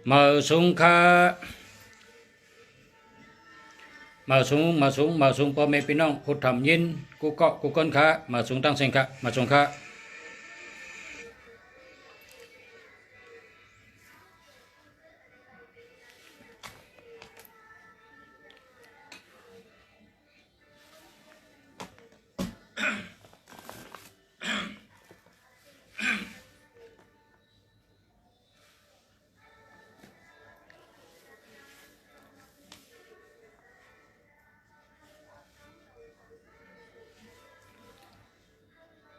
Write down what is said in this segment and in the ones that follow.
mở súng kha mở súngพ่อแม่พี่น้องผู้ทำยินกูเกาะกูก้นขาmở súngตั้งเสียงขาmở súngขา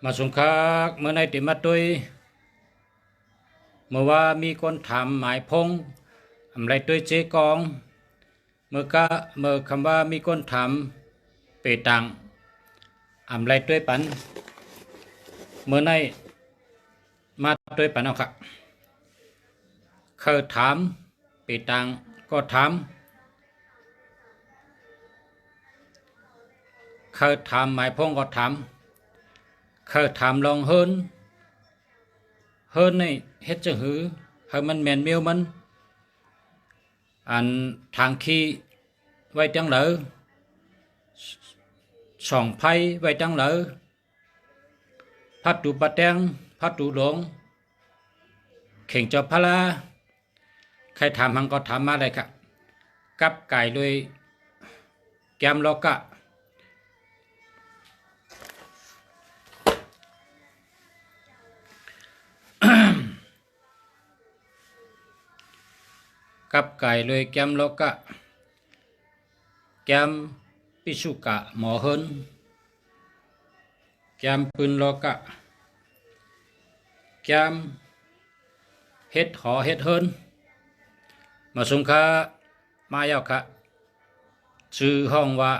มาสงครามเมื่อในติมาตุยเมื่อว่ามีคนถามหมายพงอะไรตุยเจกองเมื่อคำว่ามีคนถามเปตังอะไรตุยปันเมื่อในมาตุยปันเอาค่ะเคยถามเปตังก็ถามเคยถามหมายพงก็ถามเคยถามลองเฮินนี่เฮ็ดจะหือให้มันแมนเมียวมันอันทางขี้ไว้จังเหลอสองไพ่ไว้จังเหลอพัดตูปะแตงพัดตูหลงเข่งจอบพลาใครถามหังก็ถามมาได้ครับกับไก่ด้วยแกมโลกะกับไก่เลยแกมโลกะแกมปิสุกะหมอเฮินแกมปืนโลกะแกมเฮ็ดหอเฮ็ดเฮินมาสงคามาเยาค่ะชื่อห้องว่า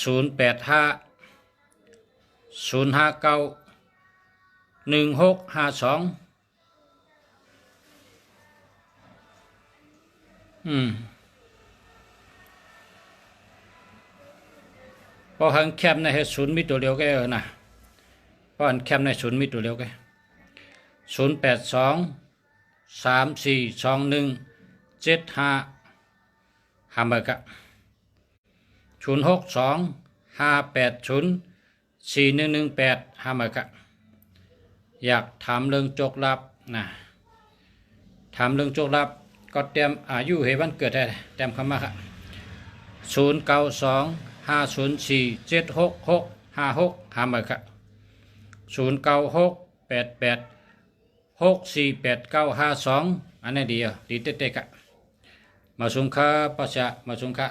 085 059 1652พอหังแคบในศูนย์มีตัวเดียวก็นะพอหันแคบในศูนย์มีตัวเดียวก็082 3421 75หาเบอร์กะ062 580 4118หาเบอร์กะอยากถามเรื่องโจกลับนะถามเรื่องโจกลับก็เตรียมอายุให้วันเกิดได้เตรียมคำมาครับ092 504 766 56หาเบอร์ครับ096 88 64 89 52อันนี้ดีดีเต๊ะๆครับมาสงค่าปัจจะมาสงค่า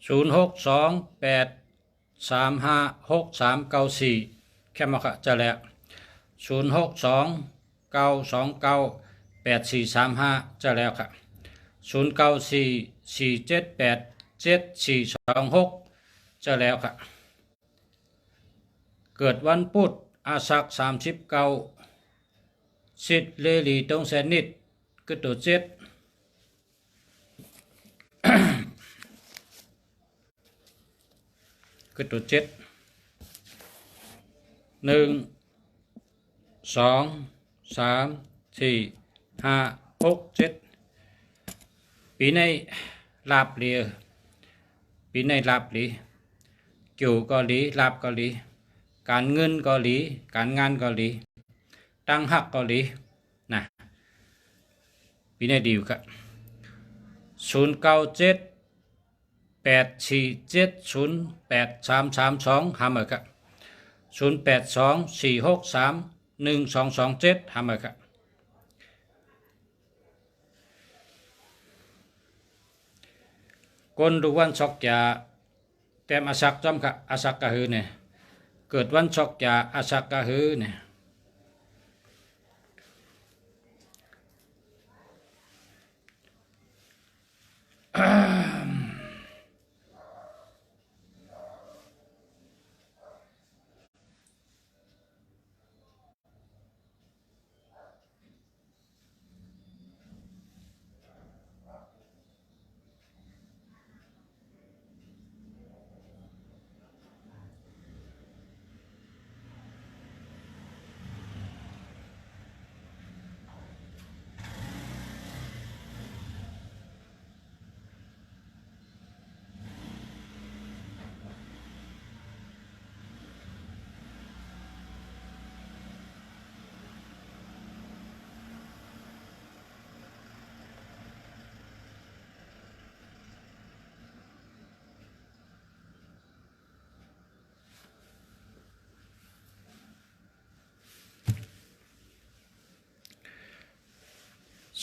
062 835 6394แค่มาค่ะจะแล้ว062 929 8435จะแล้วค่ะ094 478 7426จะแล้วค่ะเกิดวันพุธอาสัก39สิทธิ์เลลีตรงแสนนิดกึดตัวเจ็ดกึดตัวเจ็ด1 2 3 4 5 6 7ปีในลาบเลียปีในลาบลี จู่ก็หลีลาบก็หลีการเงินก็หลีการงานก็หลีตั้งหักก็หลีนะปีนี้ดีครับ097847083332หามาครับ0824631227หามาครับคนดูวันชกยาเต็มอาศักจอมครับอาศักกะหือเนี่ยเกิดวันชกยาอาศักกะหือเนี่ย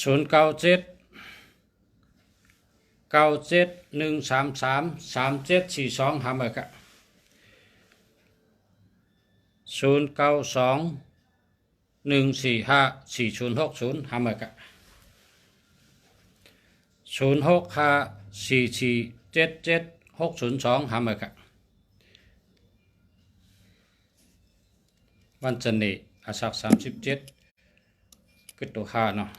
097971333742หามาครับ0921454060หามาครับ0654477602หามาครับวันจันทร์นี้อาศัก37ก็ตัว5เนาะ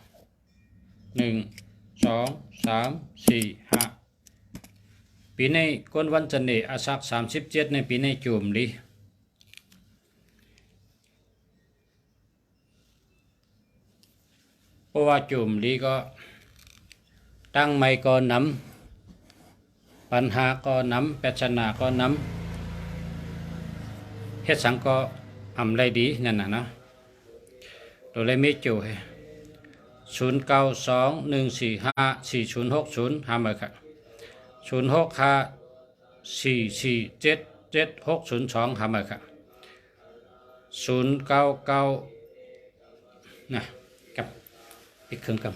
1 2 3 4 5ปีนี้คนวันจันทร์นี้อาศัก37ในปีนี้จุ่มลีเพราะว่าจุ่มลีก็ตั้งไม่ก็นำปัญหาก็นำปัจจนาก็นำเฮ็ดสังก็อำไรดีนั่นน่ะนะตัวเลยไม่จู่0921454060หามาครับ0654477602หามาครับ099นะกับอีกครึ่งกับ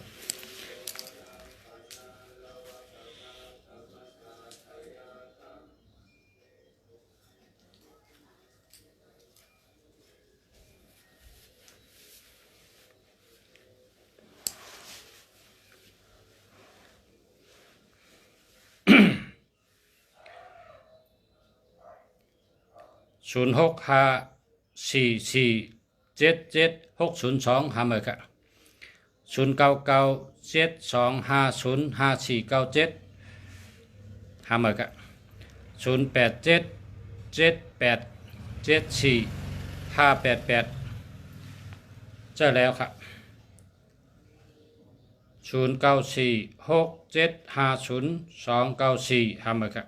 0654477602หามาครับ0997250547หามาครับ0877874588เจอแล้วครับ0946750294หามาครับ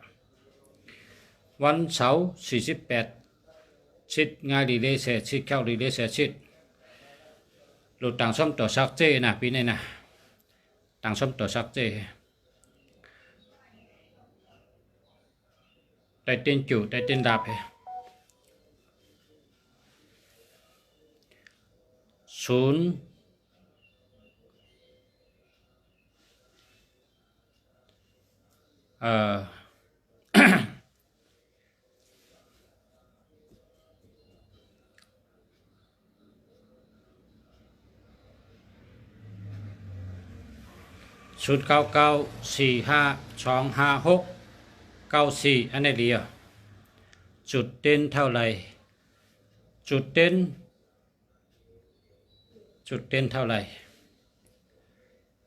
วันเสาร์48ชิดงานรีเลย์เสร็จชิดเข้ารีเลย์เสร็จชิดหลุดต่างส้มตัวซักเจ้นะปีนี้นะต่างส้มตัวซักเจ้ได้เต้นจุได้เต้นดาบ00994525694อันนี้เดียวจุดเด่นเท่าไหร่จุดเด่นเท่าไหร่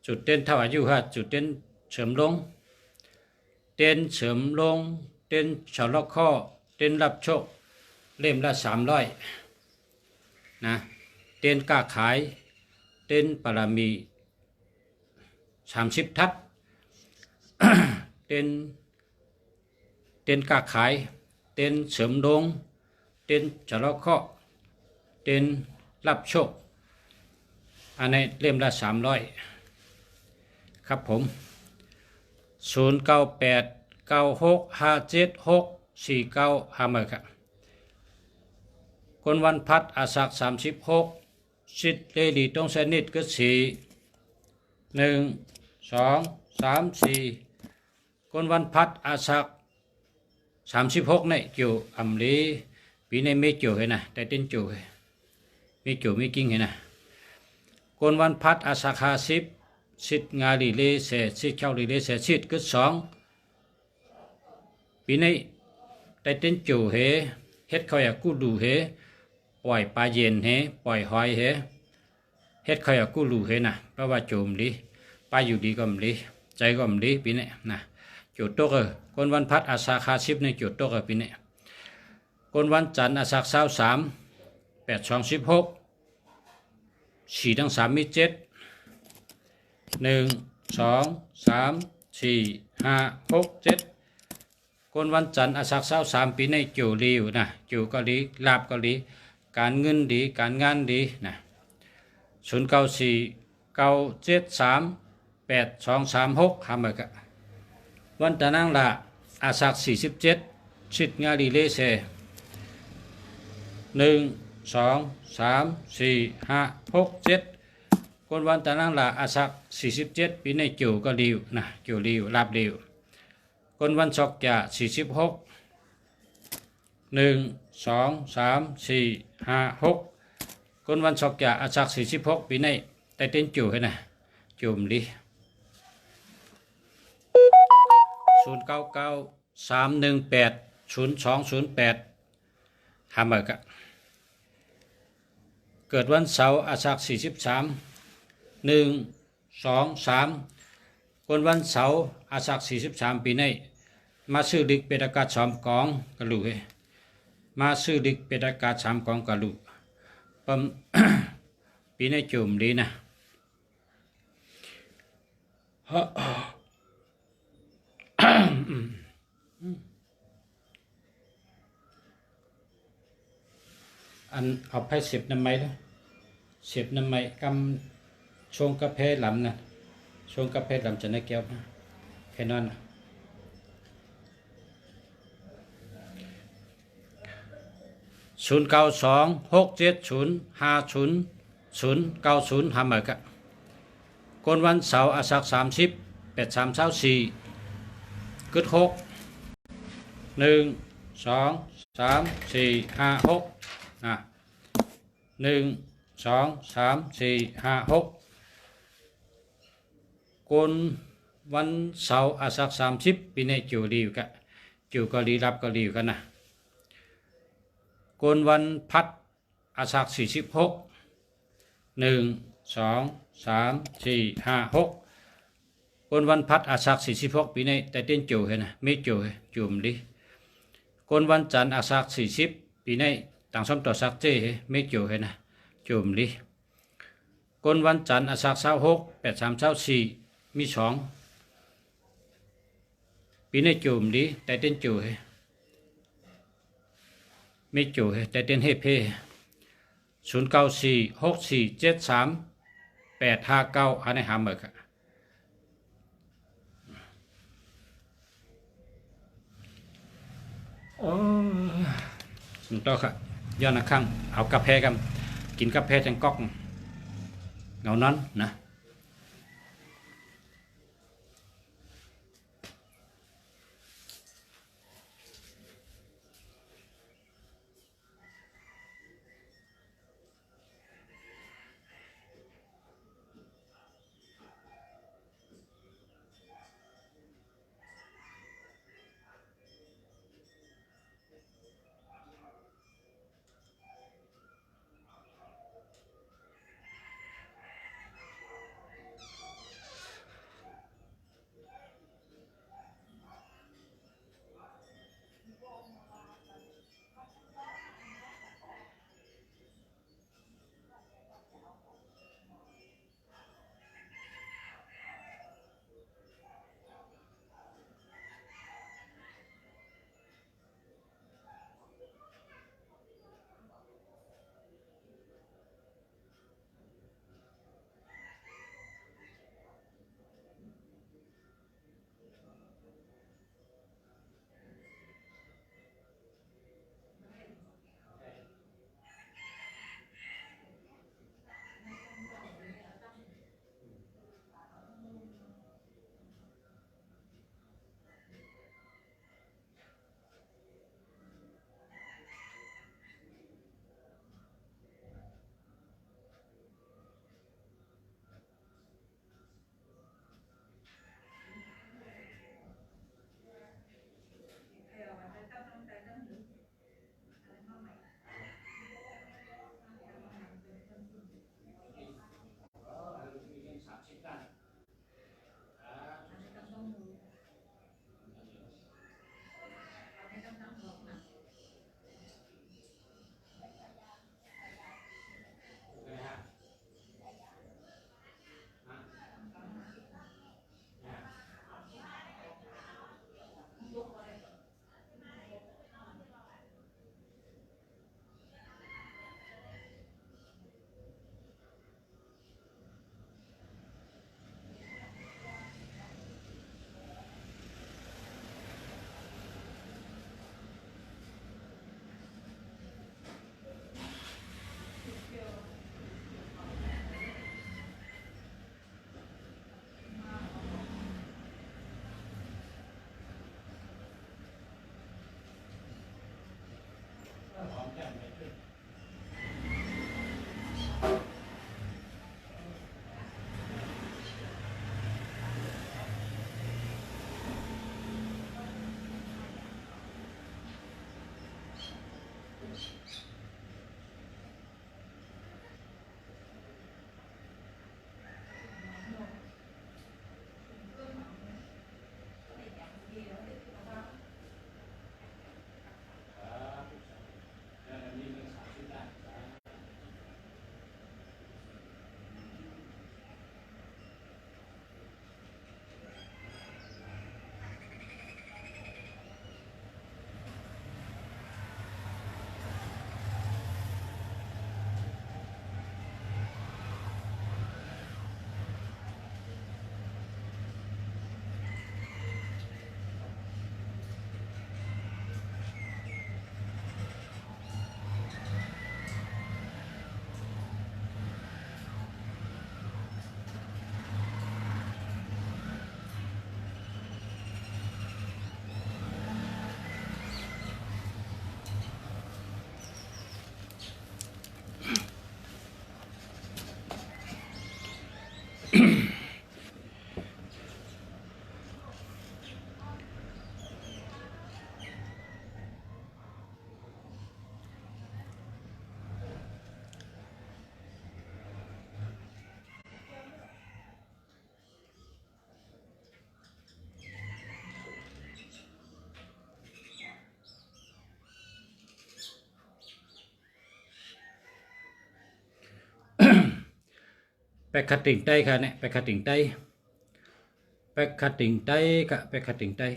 จุดเด่นเท่าอายุฮะจุดเด่นเสริมลงเด่นเสริมลงเด่นฉลอกข้อเด่นรับโชคเล่มละ300นะเด่นกล้าขายเด่นปรามี30ทัศเด่นกล้าขายเ ต้นเสริมดวงเต้นฉลองเคราะห์เต้นรับโชคอันนี้เล่มละ300ครับผม0989657649ครับคนวันพัดอาสัก36สิทธิ์เลดีต้องสนิทก็1 2 3 4คนวันพัดอาสัก36เนี่ยเกี่ยวอำลีปีนี้ไม่เกี่ยวเลยนะแต่เต้นเกี่ยวไม่เกี่ยวไม่กิ้งเลยนะคนวันพัดอาสัก50สิทธิ์งาลีเลเสสิทธิ์เข้าลีเลเสสิทธิ์ก็2ปีนี้แต่เต้นเกี่ยวเฮ็ดเขาอยากกู้ดูปล่อยปลาเย็นปล่อยหอยเฮ็ดเขาอยากกู้ดูนะเพราะว่าโจมดีปลาอยู่ดีก็มดีใจก็มดีปีนี้นะจุดโตกคนวันพัดอาสา50ในจุดโตกปีนี้คนวันจันทร์อาสา23 8 2 16 4 ทั้ง 3 มี 7 1 2 3 4 5 6 7คนวันจันทร์อาสา23ปีนี้จิ๋วดีอยู่นะจิ๋วก็ดีลาบก็ดีการเงินดีการงานดีนะ0949738236ทำไปกันวันตะนังละอาสัก47ชิดงาดีเลเซ1 2 3 4 5 6 7คนวันตะนังละอาสัก47ปีในจิ๋วก็ดีนะจิ๋วดีลาบดีคนวันศกจะ46 1 2 3 4 5 6คนวันศกจะอาสัก46ปีในแต่เต้นจิ๋วให้นะจิ๋วดี0993180208ทำไปกันเกิดวันเสาร์อาสัก43 1 2 3คนวันเสาร์อาสัก43ปีในมาซื้อดิกเป็นอากาศ3กองกะลูมาซื้อดิกเป็นอากาศ3กองกะลูปั๊ม ปีในจุ่มดีนะอันเอาไปเสียบน้ำไม้แล้วเสียบน้ำไม้กำชงกาแฟหลำนะชงกาแฟหลำจะได้แก้วแค่นั้นนะ0926705090ทำเหมือนกันคนวันเสาร์อาสัก30 83 24กึด6 1 2 3 4 5 6นะ1 2 3 4 5 6คนวันเสาร์อาสัก30ปีนี้จิ๋วดีกันจิ๋วก็ดีรับก็ดีกันนะคนวันพัดอาสัก46 1 2 3 4 5 6คนวันพัดอาสัก46ปีนี้แต่เต้นจิ๋วเห็นนะไม่จิ๋วจุ่มดีคนวันจันทร์อาสัก40ปีนี้ต่างสมต่อสักเจ้ไม่จิ๋วเห็นนะจุ่มดีคนวันจันทร์อาสัก26 83 24มี2ปีนี้จุ่มดีแต่เต้นจิ๋วไม่จุแต่เต้นเฮเพ0946473859อันนี้หาเหมือนกันโอ้สุดยอดครับย้อนข้างเอากาแฟกันกินกาแฟจังก๊อกเงานั้นนะ ไปขัดติ่งใต้ค่ะเนี่ยไปขัดติ่งใต้ไปขัดติ่งใต้กะไปขัดติ่งใต้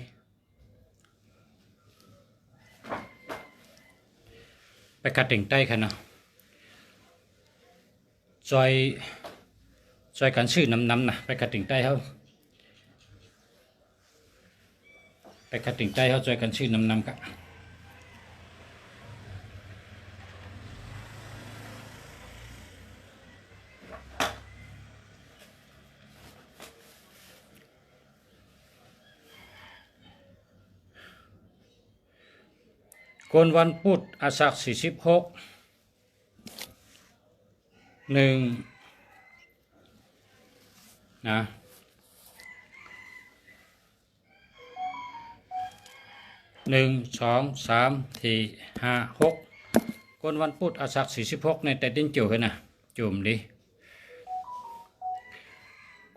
ไปขัดติ่งใต้ค่ะเนาะจอยกันชื่อน้ำนะไปขัดติ่งใต้เขาไปขัดติ่งใต้เขาจอยกันชื่อน้ำกะกนวันพุธอาสาฬ46นะ1 2 3 4 5 6กนวันพุธอาสาฬ46ในแต่ดิ้นจู่นะจุ่มดิ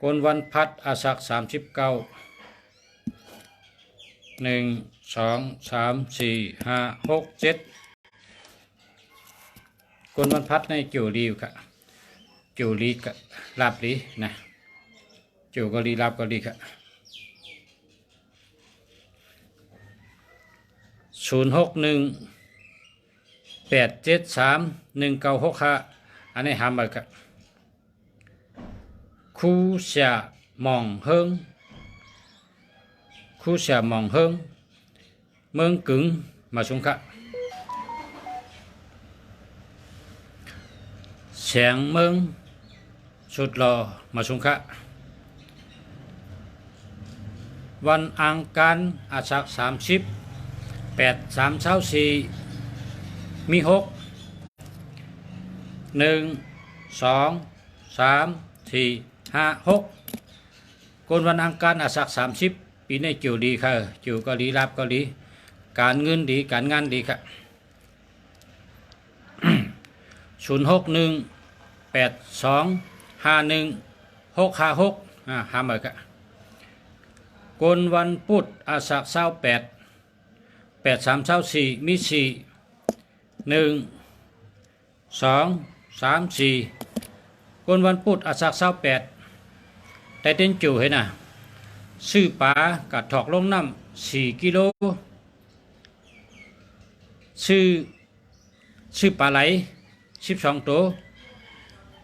กนวันพัดอาสาฬ39 1 2 3 4 5 6 7กนวันพัดในจู่รีค่ะจู่รีกะลาบรีนะจู่ก็รีลาบก็รีค่ะ061 873 1965อันนี้หามไปค่ะคู่เสียมองเฮิงคู่เสียมองเฮิงเมืองกึ่งมาชงค่ะแสงเมืองสุดหล่อมาชงค่ะวันอังคารอาสาฬ30 8 3 4มี6 1 2 3 4 5 6กนวันอังคารอาสาฬ30ปีนี้จิ๋วดีค่ะจิ๋วก็ดีรับก็ดีการเงินดีการงานดีค่ะ061 82 51 656ห้ามเลยค่ะกนวันพุธอาสาฬ28 83 24มี4 1 2 3 4กนวันพุธอาสาฬ28แต่เต้นจู่เห็นน่ะซื้อปลากัดถอกลงน้ำ4 กิโลซื้อปลาไหล12 ตัว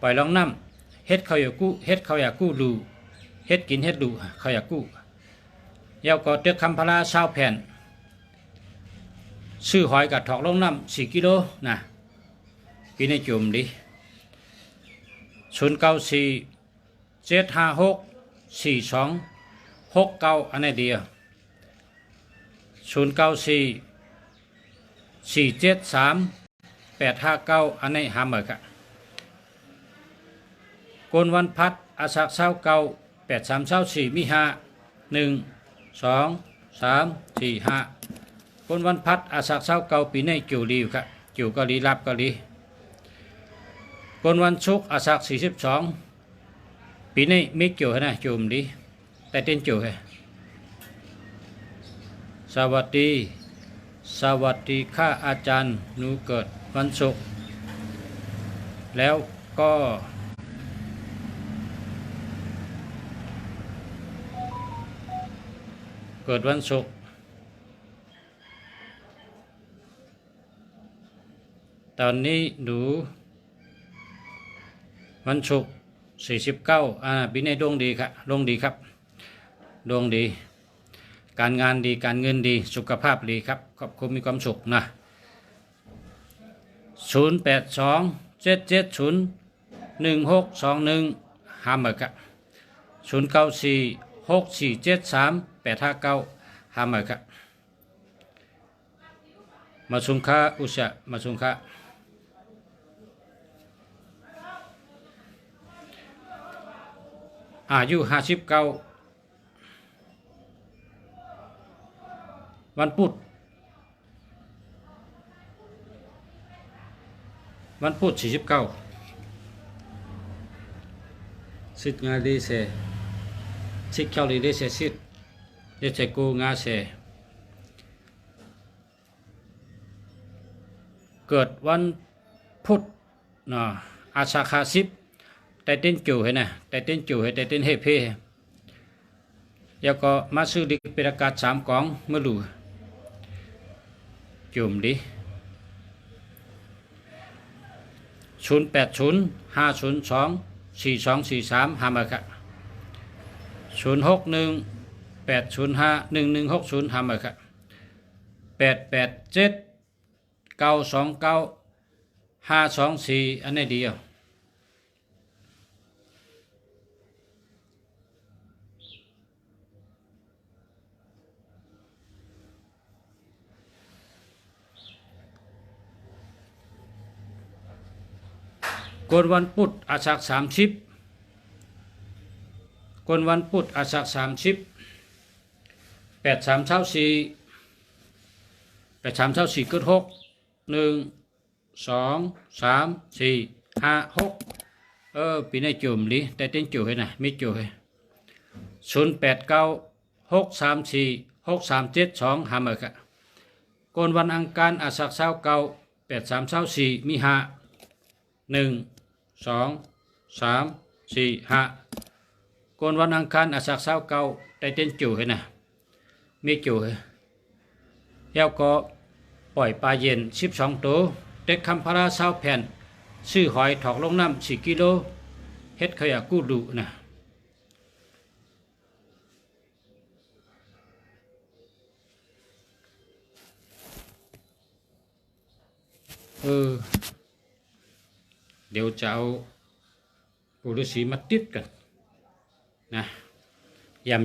ปล่อยลงน้ำเฮ็ดเขาอยากกู้ดูเฮ็ดกินเฮ็ดดูเขาอยากกู้เยาวก็เตือกคำพลา20 แผ่นซื้อหอยกัดถอกลงน้ำ4 กิโลนะกินในจุ่มดิ094 756 4269อันนี้เดียว094 473 859อันนี้หามเหมือนกันกนวันพัดอาสาฬ29 83 24มี5 1 2 3 4 5กนวันพัดอาสาฬ29ปีนี้จิ๋วดีค่ะจิ๋วก็ดีรับก็ดีกนวันศุกร์อาสาฬ42ปีนี้มีจิ๋วนะจิ๋วดีแต่เต้นจิ๋วเหรอสวัสดีค่ะอาจารย์หนูเกิดวันศุกร์แล้วก็เกิดวันศุกร์ตอนนี้หนูวันศุกร์49ปีนี้ดวงดีครับดวงดีครับดวงดีการงานดีการเงินดีสุขภาพดีครับครอบครัวมีความสุขนะ082 770 1621ห้ามเหมือนกัน094 6473 859ห้ามเหมือนกันมาสุงค่าอุษะมาสุงค่าอายุ59วันพุธ49สิทธิ์งานดีเสสิทธิ์เจ้าดีเสสิทธิ์เดชกูงาเสเกิดวันพุธอาสาฬ แต่เต้นจู่ให้นะแต่เต้นจู่ให้แต่เต้นเฮเพแล้วก็มาซื้อดิเป็นอากาศ3กองเมื่อรู้จุ่มดิ0805024243หามาครับ0618051160หามาครับ887929524524อันนี้เดียวกวนวันพุธอาสัก30กวนวันพุธอาสัก30 8324กด6 1 2 3 4 5 6ปีนี้จุ่มดิแต่เต้นจุ่มให้นะไม่จุ่มให้0896346372หามาครับกวนวันอังคารอาสัก29 8324มี5 1 2 3 4 5กวนวันอังคารอาสัก29แต่เต้นจุ่มให้นะไม่จุ่มให้แล้วก็ปล่อยปลาเย็น12ตัวเด็กคำพารา20แผ่นซื้อหอยถอกลงน้ำ4กิโลเฮ็ดขยะกู้ดุนะเดี๋ยวจะเอาปูฤาษีมาติดกันนะยำ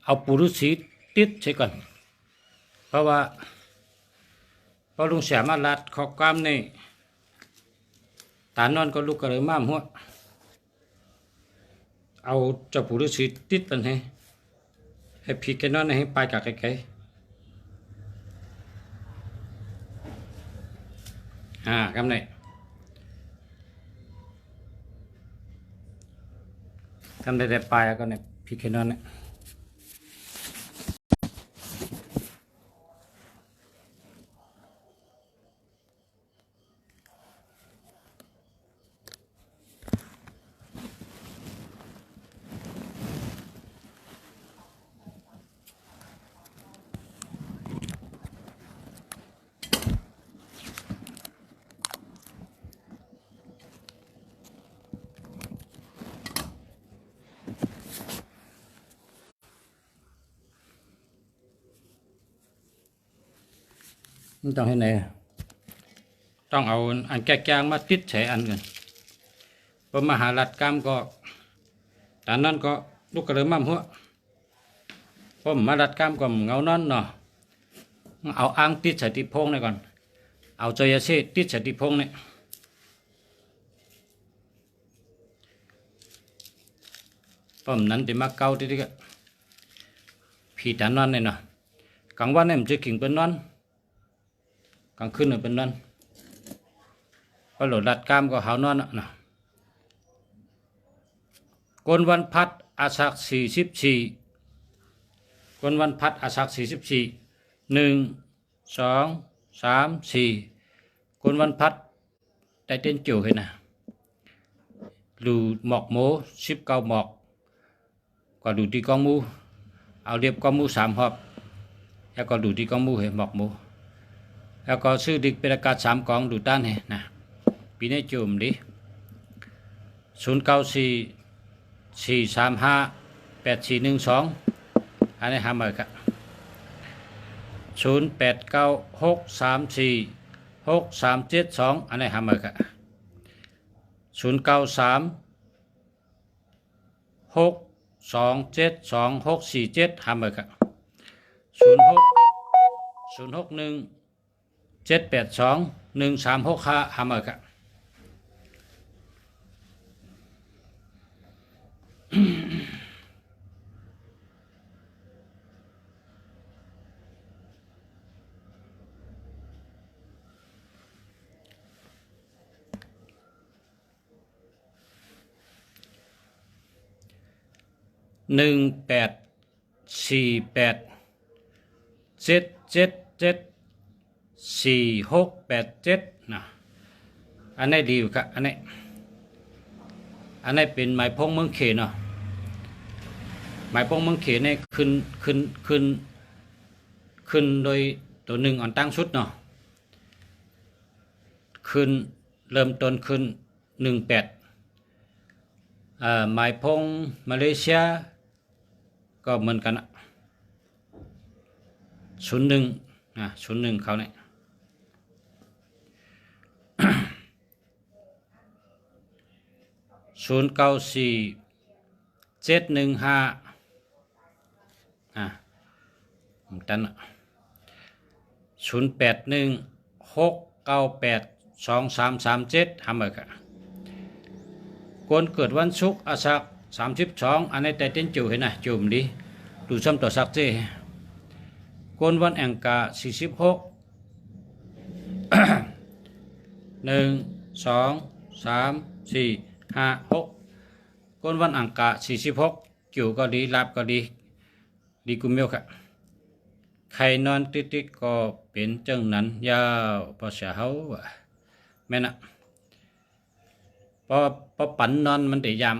เอาปูฤาษีติดใช่ก่อนเพราะว่าพอลุงเสียมาลัดขอกล้ามนี่ตานอนก็ลุกกระเลยม้ามหัวเอาเจ้าปูฤาษีติดมันให้พี่แกนอนให้ไปกับไกลๆกำไหนทำได้แต่ปลายก็เนี่ยพี่แกนอนเนี่ยมันต้องให้ไหนต้องเอาอันแก้ๆมาติดใส่อันกันพอมาหาลัดกามก็ตอนนั้นก็ลุกกระเลยม้ามหัวพอมาลัดกามก็เงานอนเนาะเอาอ่างติดใส่ที่พงนี่ก่อนเอาจอยาเซ่ติดใส่ที่พงนี่พอนั้นจะมาเกาที่ก็ผีตานอนนี่เนาะกลางวันเนี่ยมันจะกิ่งเป็นนอนกลางคืนเป็นนอนพอหลดลัดกามก็หาวนอนนะ กนวันพัดอาศัก44กนวันพัดอาศัก44 1 2 3 4กนวันพัดได้เต้นจิ๋วเห็นนะดูหมอกโม19หมอกก็ดูที่กองมูเอาเรียบกองมู3หอบแล้วก็ดูที่กองมูเห็นหมอกโมแล้วก็ซื้อดิกเป็นอากาศ3กองดูต้านเห็นนะปีนี้จุ่มดิ0944358412อันนี้หามาครับ0896346372อันนี้หามาครับ0936272647หามาครับ061617821365หามาครับ1848774687นะอันนี้ดีอยู่ครับอันนี้เป็นหมายพงเมืองเขเนาะหมายพงเมืองเขเนี่ยขึ้นโดยตัวหนึ่งอ่อนตั้งชุดเนาะขึ้นเริ่มต้นขึ้น18หมายพงมาเลเซียก็เหมือนกัน01เขาเนี่ย094715ตัน0816982337ทำอะไรกันคนเกิดวันศุกร์อาศัก32อันนี้แต่เต้นจิ๋วเห็นนะจุ่มดีดูซ้ำต่อสักเจ้คนวันแองกา46 1 2 3 4 5 6คนวันอังกา46จิ๋วก็ดีลาบก็ดีกุมเมียวค่ะใครนอนติดก็เป็นจังนั้นยาวพอเสียเขาแม่นะพอปั่นนอนมันได้ยาม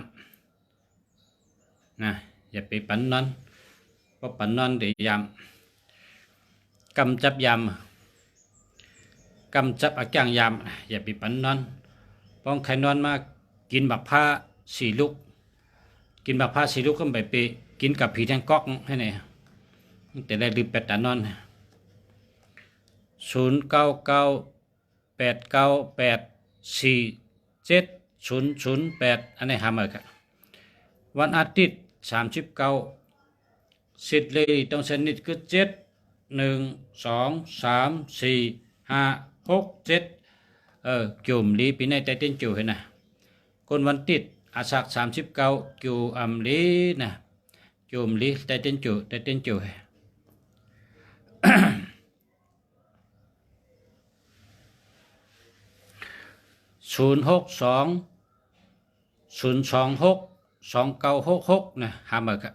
นะอย่าไปปั่นนอนพอปั่นนอนได้ยามกำจับยามกำจับอาการยามอย่าไปปั่นนอนป้องใครนอนมากินบักผ้า4 ลูกกินบักผ้า4 ลูกก็ไปกินกับผีแทงก๊อกให้ไหนแต่ได้ลืม8 ตานอน0998984008อันนี้หามาครับวันอาทิตย์39สิทธิ์เลยต้องสนิทคือ7 1 2 3 4 5 6 7จุ่มลีปีในแต่เต้นจุ่เห็นนะคนวันติดอาศัก39จุ่ลีนะจุ่มลีแต่เต้นจุ062 026 2966นะหามาครับ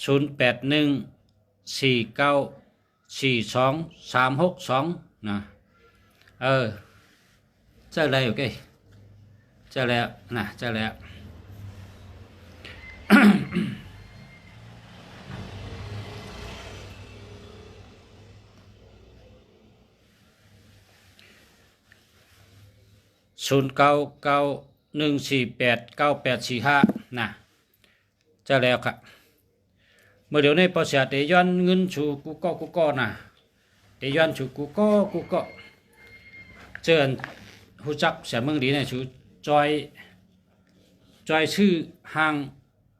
0814942362นะเจอแล้วโอเคเจอแล้วนะเจอแล้ว0991489845นะเจอแล้วครับเมื่อเดี๋ยวนี้พอเสียเตย้อนเงินชูกูก็นะเตย้อนชูกูก็เจอหูจักเสียเมืองดีเนี่ยชูจอยชื่อห้าง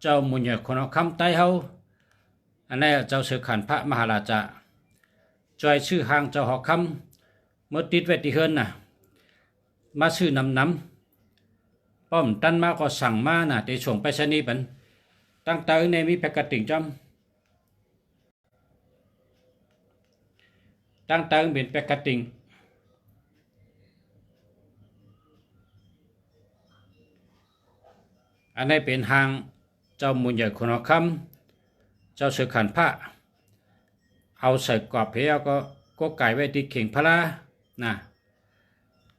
เจ้ามุญญคนเอาคำใต้เฮาอันนี้เจ้าเสือขันพระมหาราชาจอยชื่อห้างเจ้าหอกคำเมื่อติดไว้ที่เฮือนน่ะมาซื้อนำป้อมตันมาก็สั่งมาน่ะแต่ส่งไปชนีบันตั้งแต่ในมีแพกติ่งจอมตั้งแต่เป็นแพกติ่ง อันนี้เป็นทางเจ้ามุญใหญ่คนคำเจ้าสือขันพระเอาใส่กรอบเพียก็ไก่ไว้ที่เข่งพระนะ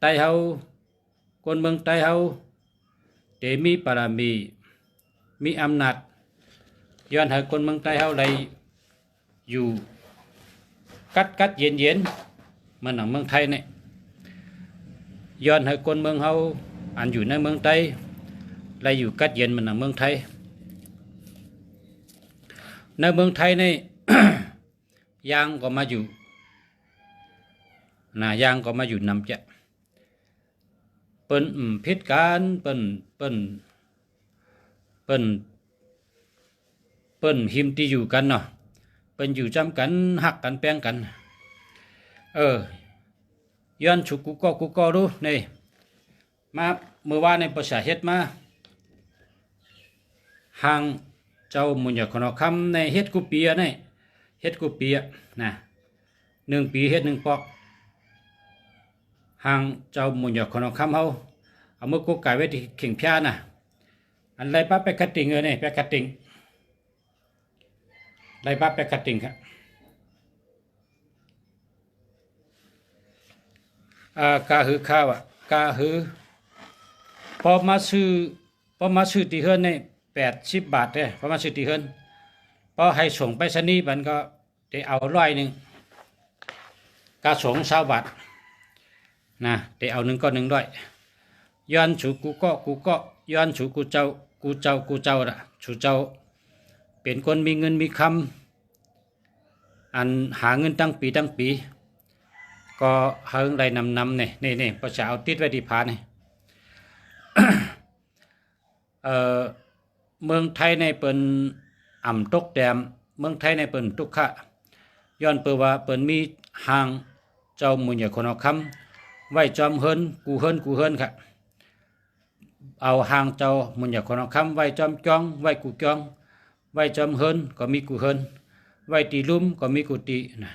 ไตเฮาคนเมืองไตเฮาเตมีปรามีอำนาจย้อนให้คนเมืองไตเฮาได้อยู่กัดเย็นเหมือนหนังเมืองไทยเนี่ยย้อนให้คนเมืองเฮาอันอยู่ในเมืองไทยได้อยู่กัดเย็นเหมือนหนังเมืองไทยในเมืองไทยนี่ ยางก็มาอยู่ยางก็มาอยู่นำจะเปิ้นพิษการเปิ้นหิมที่อยู่กันเนาะเปิ้นอยู่จำกันหักกันแป้งกันย้อนฉุกกูก็รู้นี่มาเมื่อวานในประชาเฮ็ดมาห่างเจ้ามุญญาคนคำในเฮ็ดกูปีนี่เฮ็ดกูปีนะ1 ปีเฮ็ด1 ปอกห่างเจ้ามุญญาคนคำเฮาเอามือกูไก่ไว้ที่เข่งพยาน่ะอันไรป้าไปคัดติงนี่ไปคัดติงไรป้าไปคัดติงครับกาหือข้าวกาหือพอมาซื้อที่เฮือนนี่80 บาทเด้พอมาซื้อที่เฮือนพอให้ส่งไปสนีมันก็ได้เอา100กาส่ง20 บาทนะได้เอา1ก็100ย้อนฉูกูก็ย้อนฉูกูเจ้าละฉูเจ้าเป็นคนมีเงินมีคำอันหาเงินตั้งปีก็เฮิงได้นำนี่ประชาเอาติดไว้ที่ผานี่ เมืองไทยในเปิ้นอ่ำตกแดมเมืองไทยในเปิ้นทุกขะย้อนเปิว่าเปิ้นมีห่างเจ้ามุญญาคนเอาคำไว้จอมเฮินกูเฮินค่ะเอาห่างเจ้ามุญญาคนเอาคำไว้จอมจ้องไว้กูจ้องไว้จอมเฮินก็มีกูเฮินไว้ตีลุ่มก็มีกูตีนะ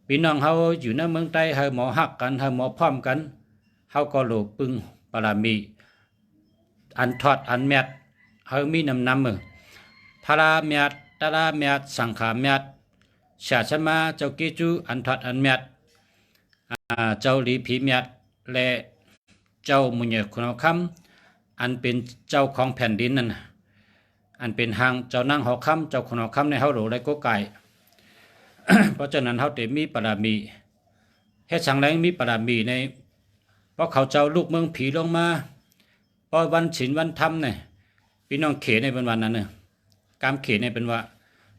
พี่น้องเฮาอยู่ในเมืองใต้เฮาหมอฮักกันเฮาหมอพร้อมกันเฮาก็โลปึงปรามีอันทอดอันแมดเฮามีนำมือพราแมดตราแมดสังขาแมดชาชมาเจ้ากิจูอันทอดอันแมดเจ้าหลีผีแมดและเจ้ามุญญาคนเอาคำอันเป็นเจ้าของแผ่นดินนั่นอันเป็นหางเจ้านั่งหอคำเจ้าคนเอาคำในเฮาโหลได้ก็ไก่ เพราะฉะนั้นเฮาเต็มมีปรามีเฮ็ดสังแรงมีปรามีในเพราะเขาเจ้าลูกเมืองผีลงมาพอวันศีลวันธรรมเนี่ยพี่น้องเขในเป็นวันนั้นเนี่ยกามเขในเป็นว่า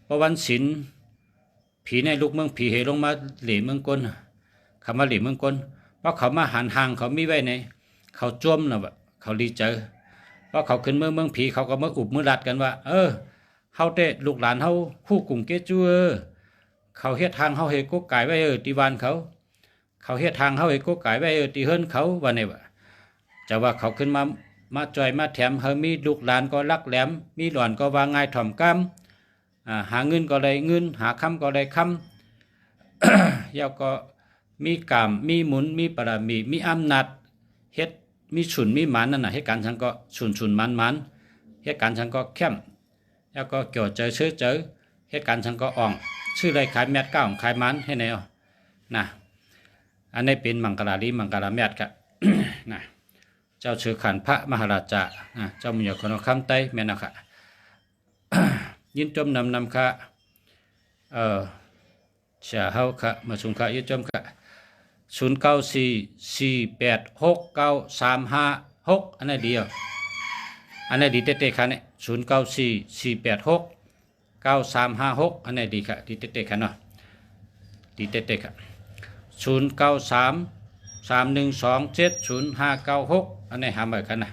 พอวันศีลผีในลูกเมืองผีเหลงมาเหลี่ยเมืองกลคำว่าเหลี่ยเมืองกลเพราะเขามาหันห่างเขามีไว้ในเขาจมนะวะเขาดีเจอเพราะเขาขึ้นเมืองผีเขาก็มาอุบมือรัดกันว่าเฮาเตะลูกหลานเฮาคู่กลุ่มเกจูเขาเฮ็ดทางเฮาเฮ็ดกุ๊กไก่ไว้ที่บ้านเขาเฮ็ดทางเฮาเฮ็ดกุ๊กไก่ไว้ที่เฮือนเขาว่านี่ว่าจะว่าเขาขึ้นมาจอยมาแถมเฮามีลูกหลานก็รักแหลมมีหลอนก็ว่าง่ายถ่อมกำหาเงินก็ได้เงินหาคำก็ได้คำ แล้วก็มีกามมีหมุนมีปรามีอำนาจเฮ็ดมีฉุนมีหมันนั่นน่ะเฮ็ดการฉันก็ฉุนมันเฮ็ดการฉันก็เข้มแล้วก็เกี่ยวเจอเเฮ็ดการฉันก็อ่องชื่ออะไรขายแมดก้าวขายมันให้แนวนะอันนี้เป็นมังกรแมดครับ นะเจ้าชื่อขันพระมหาราชาเจ้ามุญญาคนเอาคำไตแม่นะค่ะ ยินจมนำค่ะเสียเฮาค่ะมาสุนค่ะยินจมค่ะ0944869356อันนี้เดียวอันนี้ดีเตะๆค่ะเนี่ย0944869356อันนี้ดีค่ะดีเตะๆค่ะเนาะดีเตะๆค่ะ0933127056อันนี้หามากันนะ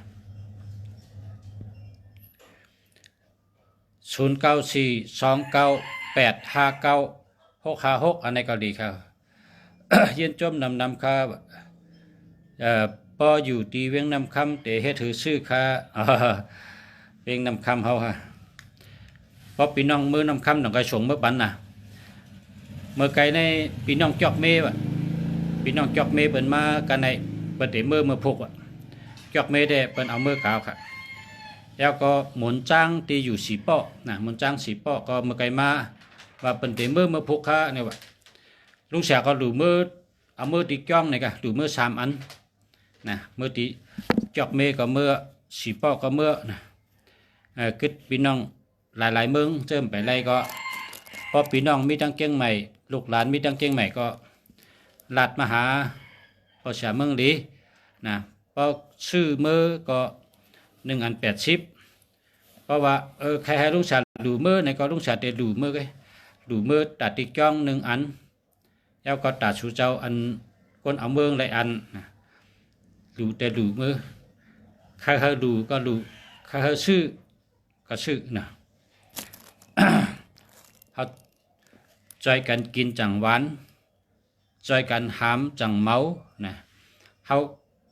0942985956อันนี้ก็ดีครับ เย็นจมนำค่ะพออยู่ตีเวียงนำคำแต่เฮ็ดถือชื่อค่ะเวียงนำคำเฮาค่ะพอพี่น้องมือนำคำหนังกระชงเมื่อปันน่ะเมื่อไกลในพี่น้องจอกเมวะพี่น้องจอกเมเปิ่นมากันในเปิ่นได้มือพกจอกเมได้เปิ่นเอามือกาวค่ะ แล้วก็หมุนจ้างตีอยู่สีป้อนะหมุนจ้างสีป้อก็เมื่อไกลมาว่าเป็นเตมือพุกค้าเนี่ยว่าลุงเสียก็ดูมือเอามือตีจ้องเนี่ยกะดูมือ3 อันนะมือตีจอกเมก็มือสีป้อก็มือนะกึดพี่น้องหลายๆเมืองเจิมไปไล่ก็พอพี่น้องมีตั้งเกียงใหม่ลูกหลานมีตั้งเกียงใหม่ก็ลาดมาหาพอเสียเมืองดีนะพอชื่อมือก็1 อัน 80เพราะว่าใครให้ลุงเสียดูมือในก็ลุงเสียเตดูมือไงดูมือตัดตีจ้อง1 อันแล้วก็ตัดชูเจ้าอันคนเอาเมืองหลายอันนะดูแต่ดูมือใครให้ดูก็ดูใครให้ชื่อก็ชื่อนะเขาใจกันกินจังหวานใจกันหามจังเมานะเขา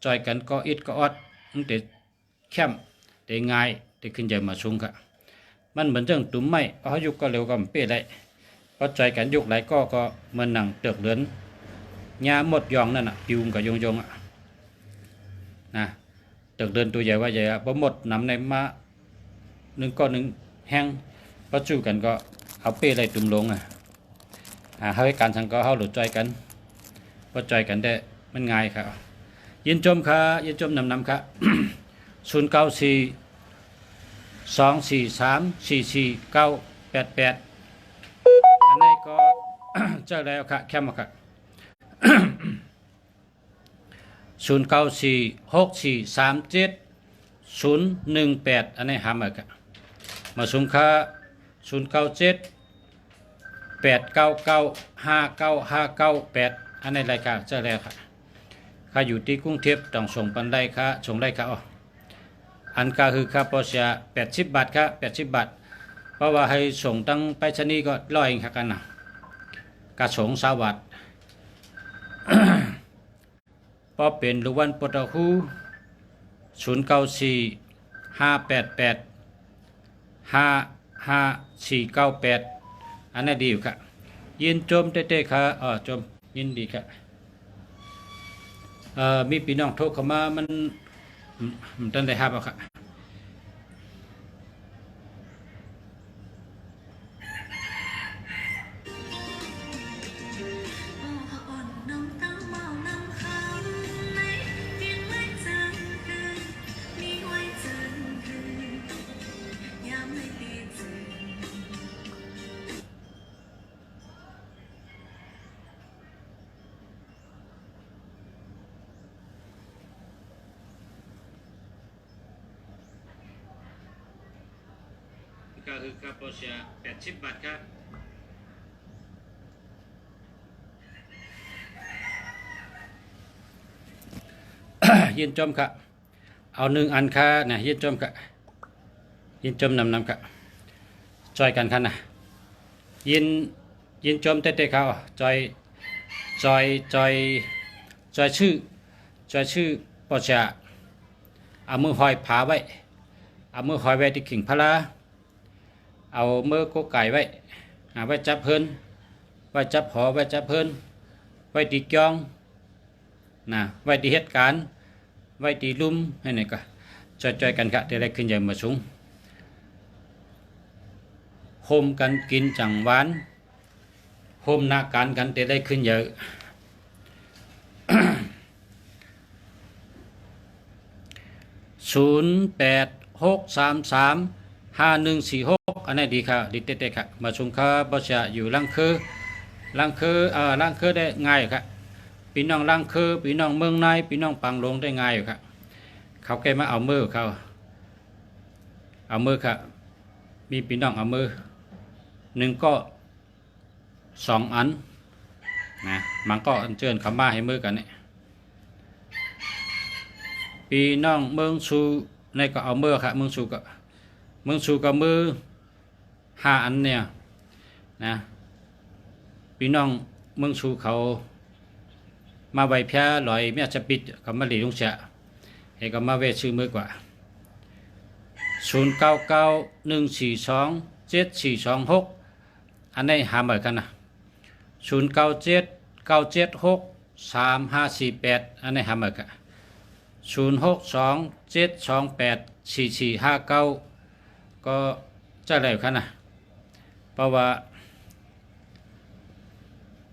ใจกันก็อิดก็อดมันแต่เข้มแต่ง่ายแต่ขึ้นใจมาสูงค่ะมันเหมือนเรื่องตุ้มไม้เขายุกก็เร็วก็มันเป๊ะได้เพราะใจกันยุกไหลก็มันหนังเตือกเลือนหญ้าหมดยองนั่นน่ะปิวกับยงอ่ะนะเตือกเดินตัวใหญ่ว่าใหญ่พอหมดน้ำในมา1 ก้อน 1แห้งพอจู่กันก็เอาเป้อะไรตุ่มลงให้การสังก็เขาหลุดใจกันพอใจกันได้มันง่ายครับยินจมค่ะยินจมนำค่ะ 094 243 44 988อันนี้ก็ เจ้าแล้วค่ะแค่มาค่ะ 094 6437 018อันนี้หามาค่ะมาสุ่มค่า097 899 59598อันนี้รายการเจ้าแล้วค่ะค่าอยู่ที่กรุงเทพต้องส่งปันได้ค่ะส่งได้ค่ะอันก็คือค่าปอเสีย80 บาทค่ะ80 บาทเพราะว่าให้ส่งตั้งไปรษณีย์ก็100เองค่ะกันนะกระส่ง20 บาท พอเป็นลูกวันปตหู094 588 55 498อันนี้ดีอยู่ค่ะยินจมเต้ๆค่ะจมยินดีค่ะมีพี่น้องโทรเข้ามามันตั้งได้ครับค่ะก็คือค่าปอเสีย80 บาทครับยินจมค่ะเอา1 อันค่ะนะยินจมค่ะยินจมนำค่ะจอยกันค่ะนะยินจมเต้ๆเขาจอยชื่อปอเสียเอามือหอยผาไว้เอามือหอยไว้ที่กิ่งพะลาเอามือโกไก่ไว้ไว้จับเพิ่นไว้จับหอไว้จับเพิ่นไว้ตีกองนะไว้ตีเหตุการณ์ไว้ตีลุ่มให้ไหนก็จอยกันค่ะแต่ได้ขึ้นใหญ่มาสูงโฮมกันกินจังหวานโฮมนาการกันแต่ได้ขึ้นเยอะ 086335146อันนี้ดีค่ะดีเต้ๆค่ะมาชุมค่ะบ่จะอยู่ลังคือได้ง่ายค่ะพี่น้องลังคือพี่น้องเมืองในพี่น้องปังลงได้ง่ายอยู่ค่ะเขาแค่มาเอามือเขาเอามือค่ะมีพี่น้องเอามือ1 ก็2 อันนะมันก็อันเชิญเขามาให้มือกันนี่พี่น้องเมืองสูในก็เอามือค่ะเมืองสูก็มือ5 อันเนี่ยนะพี่น้องเมืองสูเขามาไว้แพ้ลอยเมียจะปิดกับมาหลีลุงเสียให้ก็มาเวชื่อมือกว่า0991427426อันนี้หาเหมือนกันนะ0979763548อันนี้หาเหมือนกัน 0627284459ก็จะแล้วครับนะเพราะว่า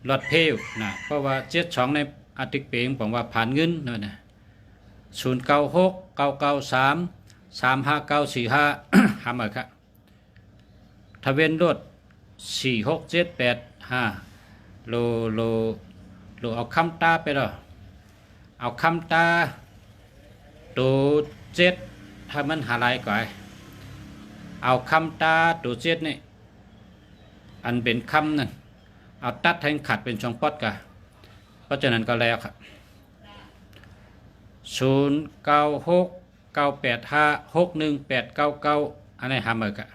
รถเพลนะเพราะว่า72ในอาทิตย์เปงผมว่าผ่านเงินนะ0969933595หามาครับทะเบียนรถ46785โลเอาคำตาไปหรอเอาคำตาตัว7ถ้ามันหาลายก่อนเอาคำตาตัว7นี่อันเป็นคำนั่นเอาตัดให้ขัดเป็นช่องปอดกันเพราะฉะนั้นก็แล้วครับ096985618899อันนี้หามากัน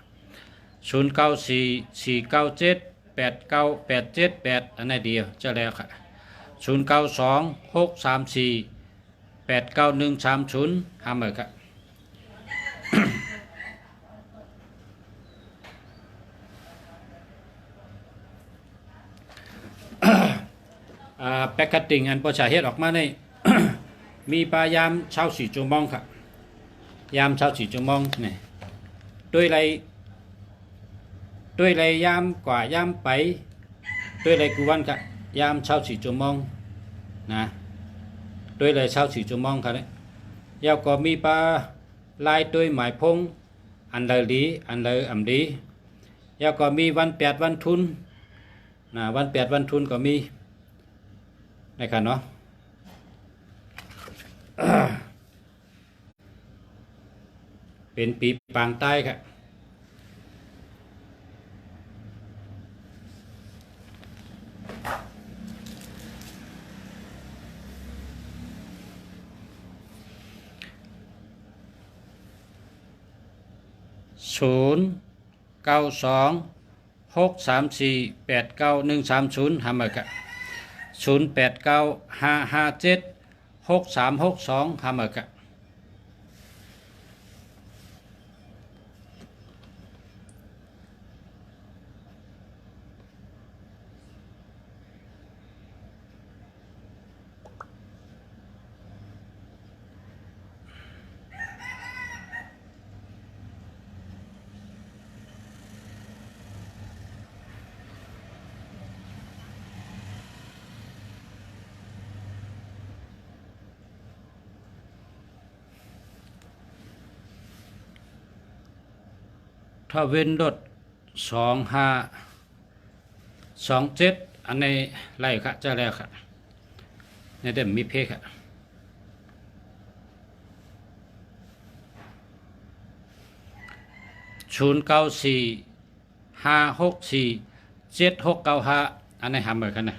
094497898878อันนี้เดียวจะแล้วค่ะ0926348130หามากันแปกติงอันประชาเหตุออกมาใน มีปลายามเช้า4 ชั่วโมงครับยามเช้า4 ชั่วโมงนี่ด้วยไรยามกว่ายามไปด้วยไรกูวันครับยามเช้า4 ชั่วโมงนะด้วยไรเช้า4 ชั่วโมงครับเนี่ยยาวก็มีปลาลายด้วยหมายพงอันเลยดีอันเลยอ่ำดียาวก็มีวัน8 วันทุนนะวัน8 วันทุนก็มีนะครับเนาะเป็นปีปางใต้ครับ09263489130หามาครับ0895576362หามาครับถ้าเว้นรถ2527อันในไล่ค่ะจะแล้วค่ะในเดิมมีเพค่ะ0945647695อันในหาเหมือนกันนะ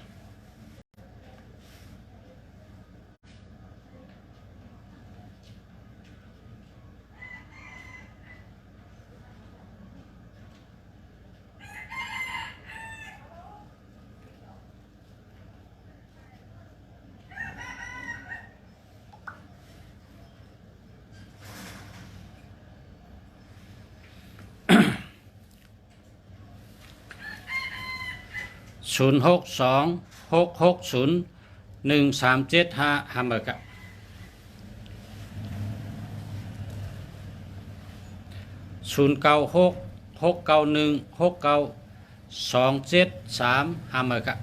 0626601375หาเหมือนกัน0966916923หาเหมือนกัน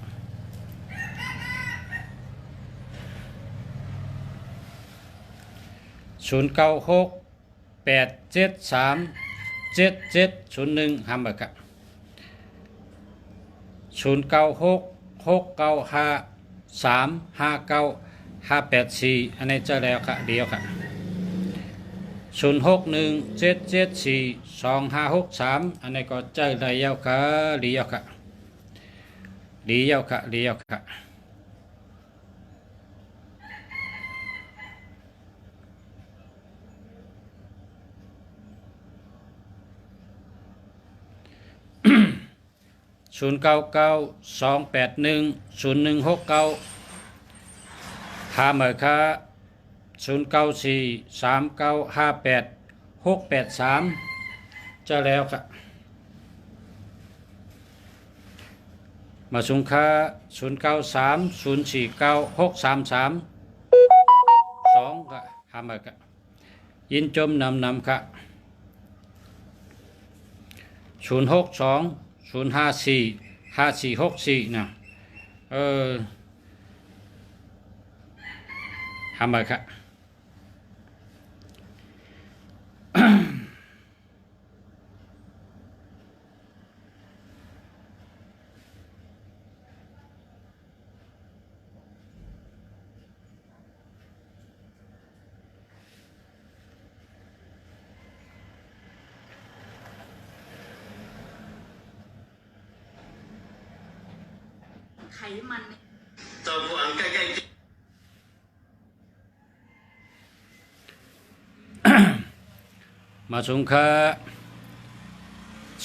0968737701หาเหมือนกัน096695359584อันนี้จะแล้วค่ะเดียวค่ะ0617742563อันนี้ก็ใจได้ยาวค่ะเดียวค่ะเดียวค่ะเดียวค่ะ0992810169หาเหมือนค่ะ0943958683จะแล้วค่ะมาสุงค่า0930496332ก็ หามากะยินจมนำค่ะ062 054 5464นะหามากะไขมัน就副眼雞雞。มาสุงค่ะ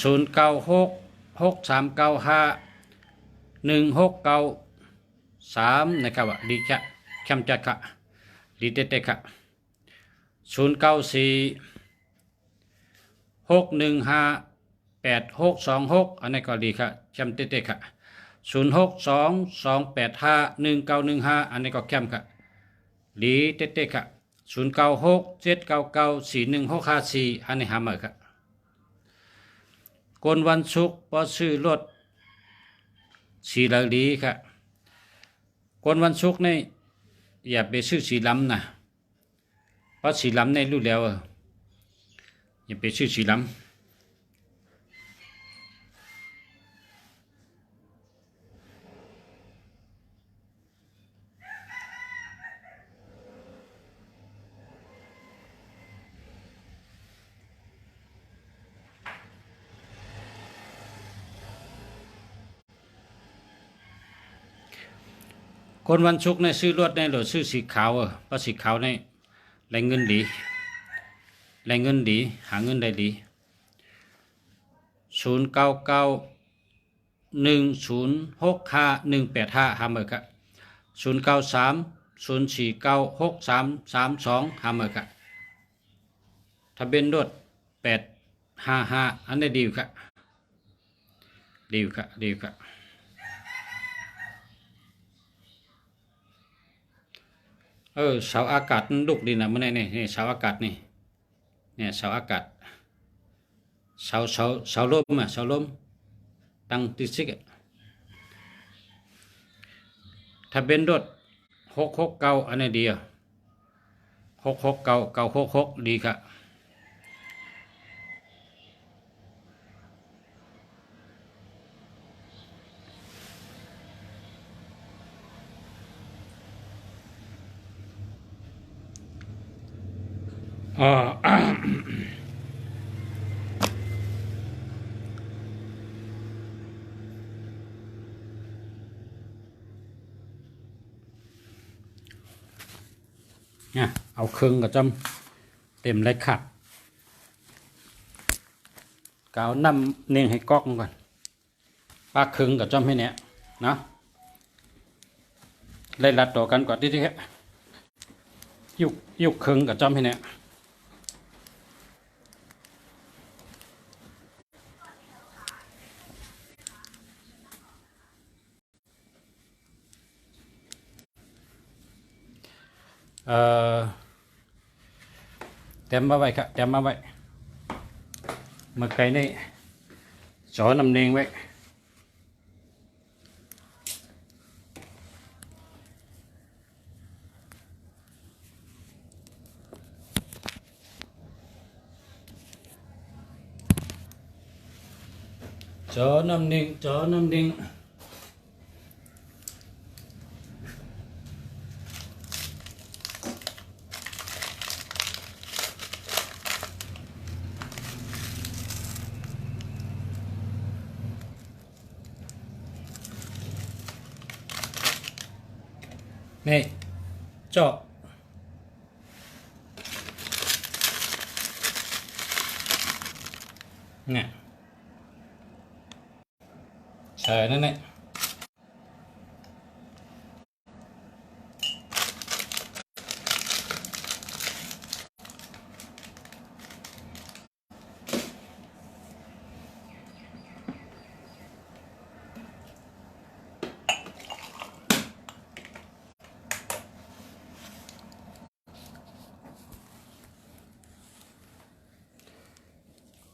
0966395163นะครับดีค่ะคำจัดค่ะดีเด็ดๆค่ะ0946158626อันนี้ก็ดีค่ะคำเด็ดๆค่ะ0622851915อันนี้ก็แคมค่ะดีเด็ดๆค่ะ0967994164อันนี้หามาค่ะกนวันศุกร์พอซื้อรถสีเหลืองดีค่ะกนวันศุกร์นี่อย่าไปซื้อสีล้ำนะเพราะสีล้ำในรู้แล้วอย่าไปซื้อสีล้ำคนวันศุกร์ในซื้อรถในหรือซื้อสีขาวเพราะสีขาวในแรงเงินดีแรงเงินดีหาเงินได้ดี0991065185หาเมอร์ครับ0930496332หาเมอร์ครับทะเบียนรถ855อันนี้ดีครับดีครับดีครับเสาอากาศลุกดีนะมื่อนี่เสาอากาศนี่เนี่ยเสาอากาศเสาลมเสาลมตั้งติดซิกถ้าเป็นรถ669อันนี้ดี669 966ดีครับเนี่ยเอาเครื่องกับจำเต็มเลยค่ะกาวน้ำเนียงให้ก๊อกก่อนปลาเครื่องกับจำให้เนี้ยนะเลยรัดต่อกันก่อนที่ครับยุกเครื่องกับจำให้เนี้ยเต็มมาไว้ครับเต็มมาไว้เมื่อไก่นี่จ่อนำเนียงไว้จ่อนำเนียงจ่อนำเนียงนี่เจาะเนี่ยใช่นั่นแหละ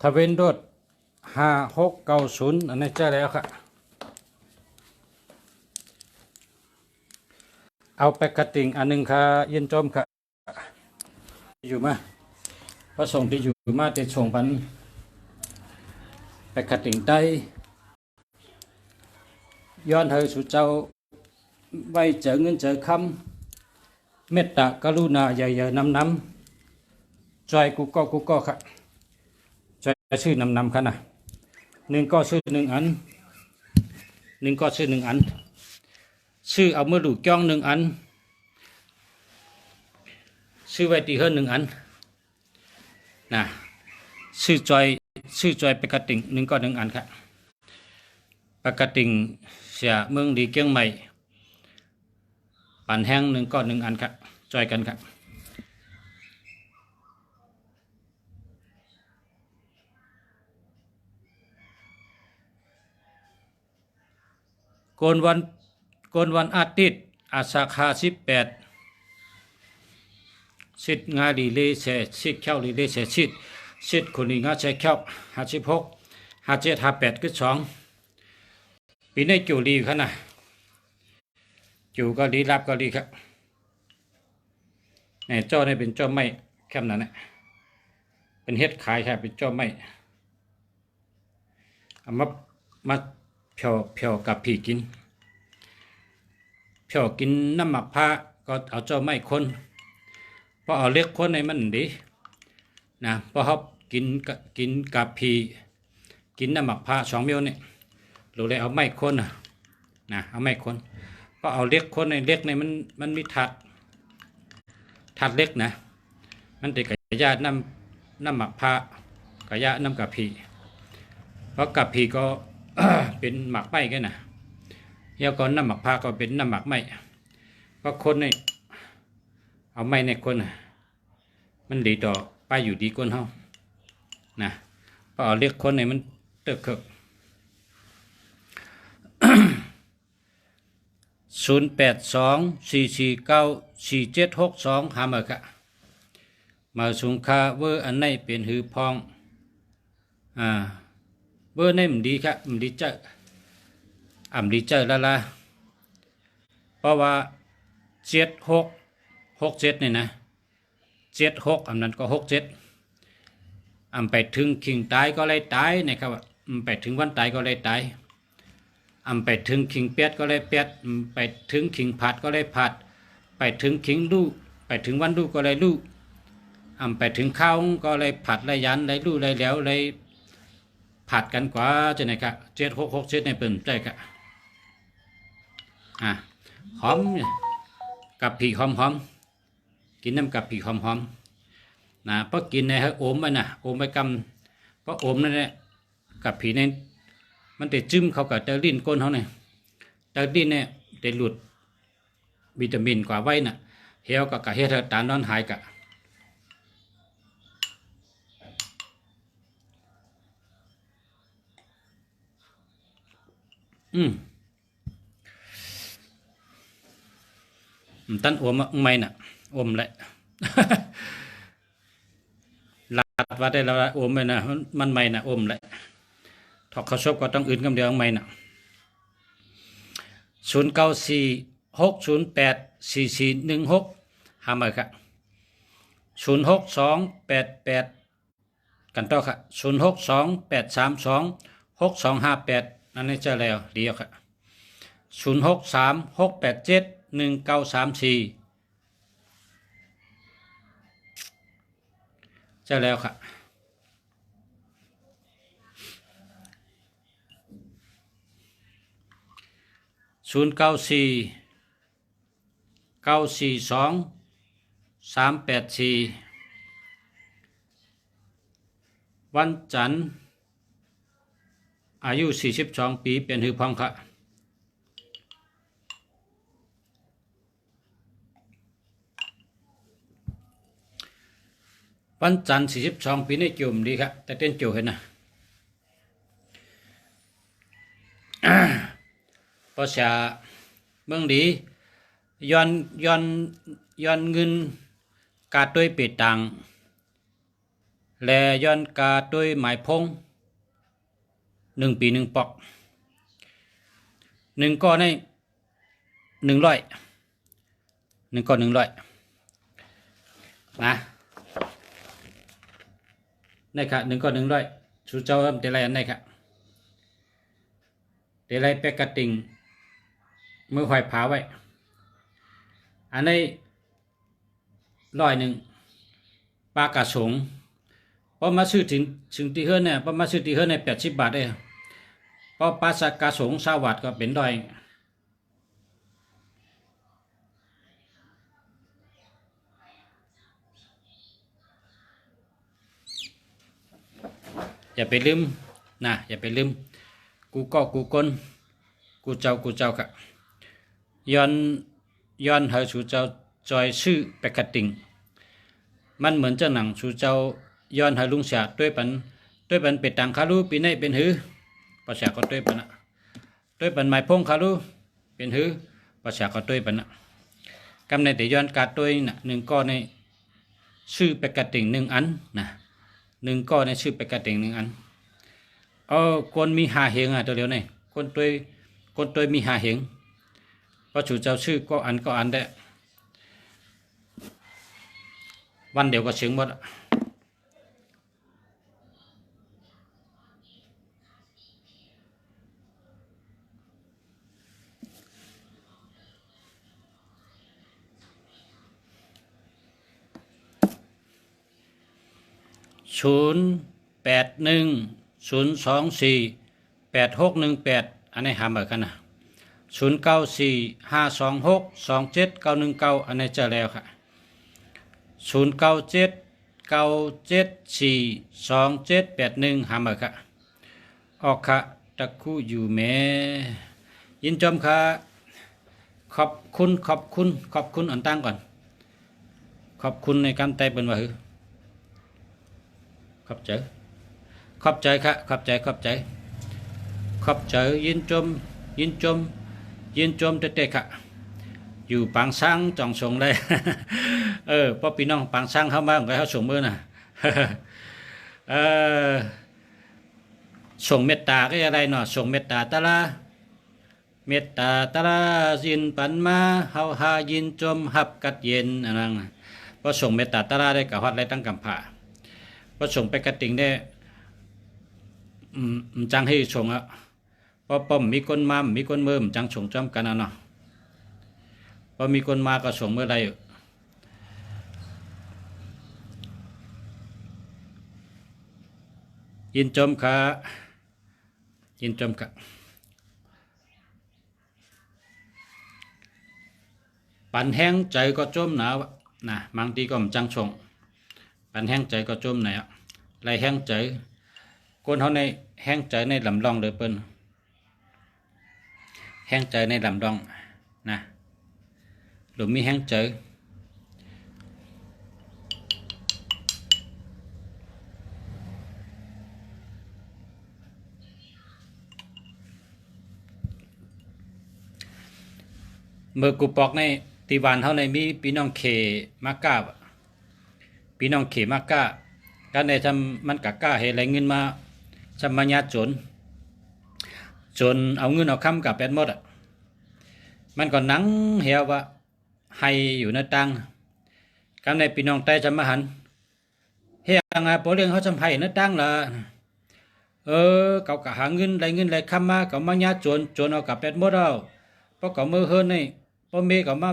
ทะเวนรถ5690อันนี้เจอแล้วครับเอาไปกระติ่งอันหนึงค่ะเย็นจอมค่ะอยู่มาพระสงฆ์ที่อยู่มาจะส่งพันไปกระติ่งได้ย้อนเธอสู่เจ้าไว้เจอเงินเจอคำเมตตากรุณาใหญ่ๆนำจอยกูก็ค่ะจอยชื่อนำค่ะนะหนึ่งก็ชื่อหนึ่งอันหนึ่งก็ชื่อหนึ่งอันชื่อเอามือดูจ้องหนึ่งอันชื่อไว้ตีเฮิรนหนึ่งอันนะชื่อจอยไปกระติ่งหนึ่งก็หนึ่งอันค่ะปกติเสียเมืองดีเกียงใหม่ปั่นแห้งหนึ่งก็หนึ่งอันครับจอยกันครับโกนวันอาทิตย์อาสาคา18สิทธิ์งาดีเลเสสิทธิ์เข้าดีเลเสสิทธิ์คนนี้งาใช้เข้า56 57 58ก็2ปีนี้จู่ดีขนาดจู่ก็ดีรับก็ดีครับเนี่ยเจ้านี่เป็นเจ้าไม้แค่นั้นนะเป็นเฮ็ดขายครับเป็นเจ้าไม้เอามาเพียวกับผีกินเพียวกินน้ำหมักผ้าก็เอาเจ้าไม้คนเพราะเอาเล็กคนในมันดีนะเพราะเขากินกับผีกินน้ำหมักผ้า2 เม็ดเนี่ยเราเลยเอาไม้คนนะเอาไม้คนเพราะเอาเล็กคนในเล็กในมันมีถัดเล็กนะมันติดกับยาน้ำหมักผ้ากับยาน้ำกับผีเพราะกับผีก็ เป็นหมักไม้กันนะเฮียก่อนน้ำหมักผ้าก็เป็นน้ำหมักไม้เพราะคนในเอาไม้ในคนมันดีต่อไปอยู่ดีก้นเฮานะเพราะเอาเล็กคนในมันเติบเคิบ0824494762หามาค่ะมาสุงคาเวอร์อันไหนเป็นหือพองเวอร์ไหนมันดีค่ะมันดีเจอดีเจอละเพราะว่า7667นี่นะ76อันนั้นก็67ไปถึงคิงตายก็เลยตายนะครับไปถึงวันตายก็เลยตายไปถึงคิงเป็ดก็เลยเป็ดไปถึงคิงผัดก็เลยผัดไปถึงคิงลูกไปถึงวันลูกก็เลยลูกไปถึงข้าวก็เลยผัดเลยยันเลยลูกเลยแล้วเลยผัดกันกว่าจะไหนครับ7667ในเปิ่นใจครับหอมกับผีหอมกินน้ำกับผีหอมนะเพราะกินในให้อมไปนะอมไปกำเพราะอมนั่นแหละกับผีในมันจะจิ้มเขากับเตอร์ลินก้นเขาเนี่ยเตอร์ลินเนี่ยจะหลุดวิตามินกว่าไว้น่ะเฮียวกับเฮียเธอตานอนหายกะตั้นอมไม่น่ะอมแหละ ลาดว่าได้แล้วอมไปนะมันไม่น่ะอมแหละถอกเขาชอบก็ต้องอื่นคำเดียวไม่น่ะ0946084416หามาครับ062888กันต่อครับ0628326258นั่นนี่เจอแล้วเดียวครับ0636871934เจอแล้วครับ0949422384วันจันทร์อายุ42 ปีเป็นหือพองครับวันจันทร์42 ปีนี่จุ่มดีครับแต่เต้นจุ่เห็นนะภาษาเมืองดีย้อนเงินกาดด้วยเปิดตัง และย้อนกาด้วยหมายพง1 ปี 1 ปอก1 ก้อนใน1001 ก้อน100นะนี่ค่ะ1 ก้อน100ชูเจ้าเตลัยอันไหนค่ะเตลัยแปกกระติ่งมือหอยผาไว้อันนี้100ปลากระสงพอมาซื้อถึงที่เฮือนเนี่ยพอมาซื้อที่เฮือนใน80 บาทเองพอปลาสักกระสง20 บาทก็เป็น100อย่าไปลืมนะอย่าไปลืมกูก็กูคนกูเจ้าค่ะย้อนให้ชูเจ้าจอยชื่อแปกกระติ่งมันเหมือนเจ้าหนังชูเจ้าย้อนให้ลุงเสียด้วยปันเป็ดตังคารูปีในเป็นหือภาษาก็ด้วยปันด้วยปันไม้พงคารูเป็นหือภาษาก็ด้วยปันกำในแต่ย้อนการด้วยน่ะ1 ก้อนในชื่อแปกกระติ่ง1 อันนะ1 ก้อนในชื่อแปกกระติ่ง1 อันคนมีหาเหงตัวเดียวนี่คนตัวมีหาเหงพอชูเจ้าชื่อก็อันได้วันเดียวก็เสียงหมด0810248618อันนี้หาเหมือนกันนะ0945262791อันนี้เจอแล้วค่ะ0979742781หาเหมือนค่ะออกค่ะตะคู่อยู่แม่ยินจมค่ะขอบคุณอันตั้งก่อนขอบคุณในการไต่เป็นว่าหือขอบใจค่ะขอบใจยินจมเตะๆค่ะอยู่ปางช้างจ่องสงเลยพอพี่น้องปางช้างเข้ามาก็เขาส่งมือน่ะส่งเมตตาก็อะไรเนาะส่งเมตตาตะลายินปันมาเฮาหายินจมหับกัดเย็นอันนั้นพอส่งเมตตาตะลาได้กับฮอดไรตั้งกำผาพอส่งไปกระติ่งได้จังให้ส่งอ่ะพอป้อมมีคนมามีคนเมื่อจังส่งจอมกันเนาะพอมีคนมาก็ส่งเมื่อไรยินจมค่ะปันแห้งใจก็จมหนาวนะบางทีก็จังส่งปันแห้งใจก็จมไหนอ่ะไรแห้งใจคนเขาในแห้งใจในลำลองเลยเปิ้นแห้งใจในลำลองนะหรือมีแห้งใจเมื่อกูปอกในตีวานเท่าในมีพี่น้องเขมากล้าการในทำมันกะกล้าให้ไรเงินมาชำมัญญาจนเอาเงินเอาคำกับแปดหมดมันก็นั่งเหี่ยวว่าให้อยู่ในตังการในพี่น้องใต้จำมาหันเฮียงพอเรื่องเขาจำให้ในตังละเขากะหาเงินไรคำมาเขามัญญาจนเอากับแปดหมดเอาเพราะเขามือเฮินนี่พอเมย์เขามา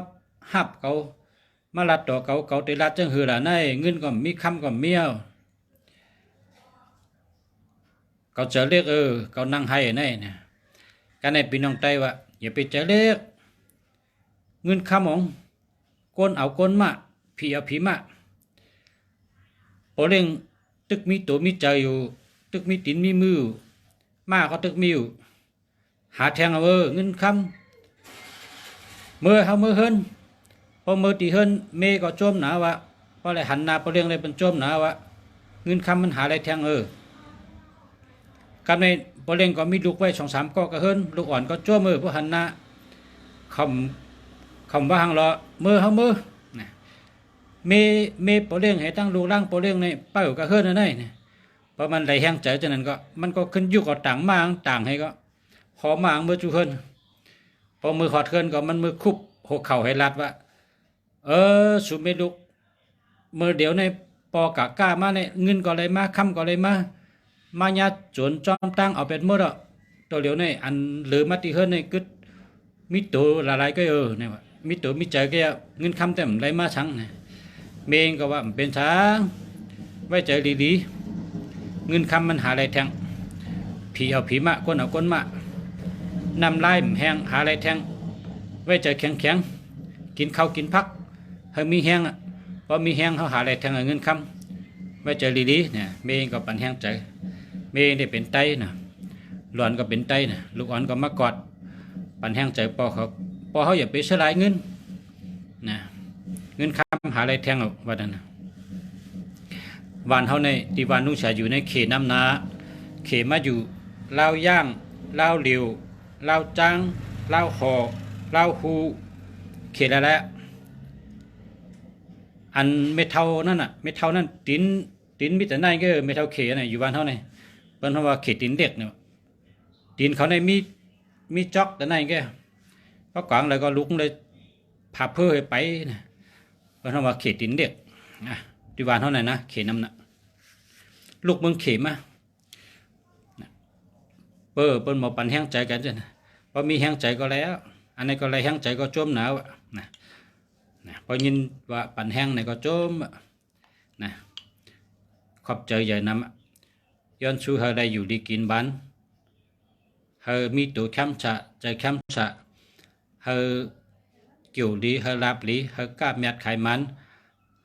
หับเขามาลัดต่อเขาตีลัดจังหือละในเงินก็มีคำก็มีเอาเขาจะเรียกเขานั่งให้ในเนี่ยการในพี่น้องใต้ว่าอย่าไปจะเรียกเงินคำของก้นเอาก้นมาผีเอาผีมาพอเรื่องตึกมีตัวมีใจอยู่ตึกมีตินมีมือมาก็ตึกมีอยู่หาแทงเอาเงินคำเมื่อเฮินพอเมื่อตีเฮินเมก็จมหนาวะพออะไรหันหน้าพอเรื่องอะไรเป็นจมหนาวะเงินคำมันหาอะไรแทงกันในพอเล่นก็มีลูกไว้2-3ก็เฮิรนลูกอ่อนก็จ้วมือพวกหันหน้าคำว่าหังรอมือเฮามือ มีปอเลี้ยงให้ตั้งลูกล่างปอเลี้ยงในเป้าก็เฮือนนั่นได้เนี่ยเพราะมันไหลแห้งใจฉะนั้นก็มันก็ขึ้นอยู่กับต่างมางต่างให้ก็ขอมางเมื่อจุเฮือนพอมือขอดเฮือนก็มันมือคุบหัวเข่าให้รัดว่าสุไม่ลุกมือเดี๋ยวในปอกะก้ามาเนี่ยเงินก็เลยมาค่ำก็เลยมาญาจนจอมตั้งเอาเป็นเมื่อตัวเหลียวในอันหรือมาติเฮือนในกึดมิตัวละลายก็เนี่ยว่ามิตัวมิใจก็เงินคำแต่มไรมาชังเนี่ยเมงก็ว่าเป็นช้างไว้ใจดีๆเงินคำมันหาอะไรแทงผีเอาผีมาก้นเอาก้นมานำไล่แห้งหาอะไรแทงไว้ใจแข็งกินข้าวกินพักให้มีแห้งพอมีแห้งเขาหาอะไรแทงเงินคำไว้ใจดีๆเนี่ยเมงก็ปันแห้งใจเมงได้เป็นไตนะหลอนก็เป็นไตนะลูกอ่อนก็มากอดปันแห้งใจพอเขาอย่าไปเสียหลายเงินนะเงินคำหาอะไรแทงเอาว่านั้นนะวานเขาในที่วานนุ่งชายอยู่ในเขตน้ำนาเขตมาอยู่ลาวย่างลาวเหลียวลาวจ้างลาวหอลาวฮูเขตอะไรอันเมทัลนั่นน่ะเมทัลนั่นตินมิแต่ไหนก็เมทัลเขน่ะอยู่บ้านเขาเนี่ยเป็นเพราะว่าเขตตินเด็กเนี่ยตินเขาในมีจ็อกแต่ไหนก็เพราะกวางเลยก็ลุกเลยพาเพื่อไปนะเป็นเพราะว่าเขตตินเด็กที่บ้านเขาไหนนะเขตน้ำน่ะลูกเมืองเขมอ่ะเปิ้นมาปันแห้งใจกันจ้ะนะพอมีแห้งใจก็แล้วอันนี้ก็เลยแห้งใจก็จมหนาวนะพอยินว่าปันแห้งnàyก็จมนะขอบใจใหญ่นำย้อนชูเฮได้อยู่ดีกินบ้านเฮมีตัวแคมชะใจแคมชะเฮเกี่ยวดีเฮลาบดีเฮกล้าเมียดไขมัน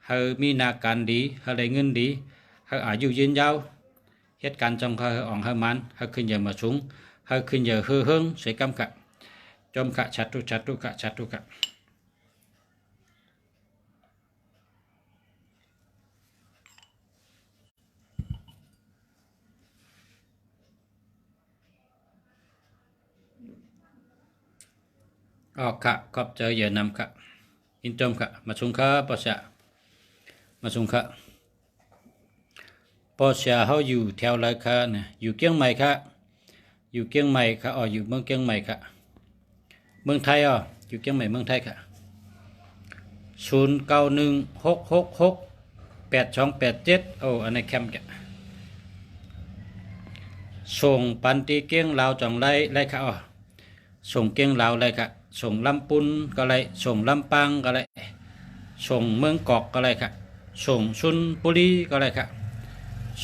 เฮมีนาการดีเฮได้เงินดีเฮอายุยืนยาวเหตุการณ์จงเฮอ่องเฮมันเฮขึ้นเยอะมาสูงเฮขึ้นเยอะเฮืองใส่กำกะจมกะชัดตุกะชัดตุกะอ๋อค่ะขอบใจเยอะนำค่ะอินจมค่ะมาชงค่ะปอชะมาชงค่ะปอชะเขาอยู่แถวไรค่ะเนี่ยอยู่เกียงใหม่ค่ะอยู่เกียงใหม่ค่ะอ๋ออยู่เมืองเกียงใหม่ค่ะเมืองไทยอ๋ออยู่เกียงใหม่เมืองไทยค่ะ0916668287อันนี้แคมป์ค่ะส่งปันตีเกียงลาวจังไรค่ะอ๋อส่งเกียงลาวไรค่ะส่งลำปุนก็ไรส่งลำปางก็ไรส่งเมืองกอกก็ไรค่ะส่งชุนบุรีก็ไรค่ะ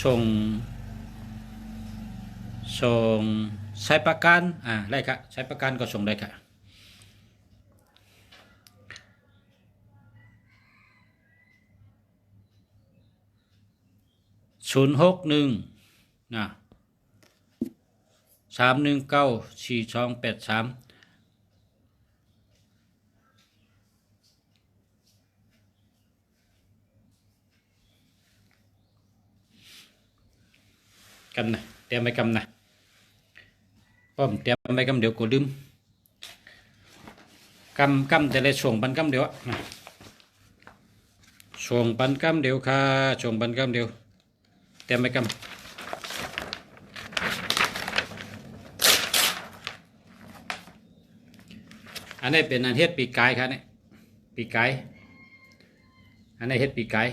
ส่งสายประการไรค่ะสายประการก็ส่งได้ค่ะ061นะ3194283กำนะเตรียมไปกำนะป้อมเตรียมไปกำเดี๋ยวกูลืมกำแต่เลยส่งปันกำเดี๋ยวส่งปันกำเดี๋ยวค่ะส่งปันกำเดี๋ยวเตรียมไปกำอันนี้เป็นอันเฮ็ดปีกายครับเนี่ยปีกายอันนี้เฮ็ดปีกาย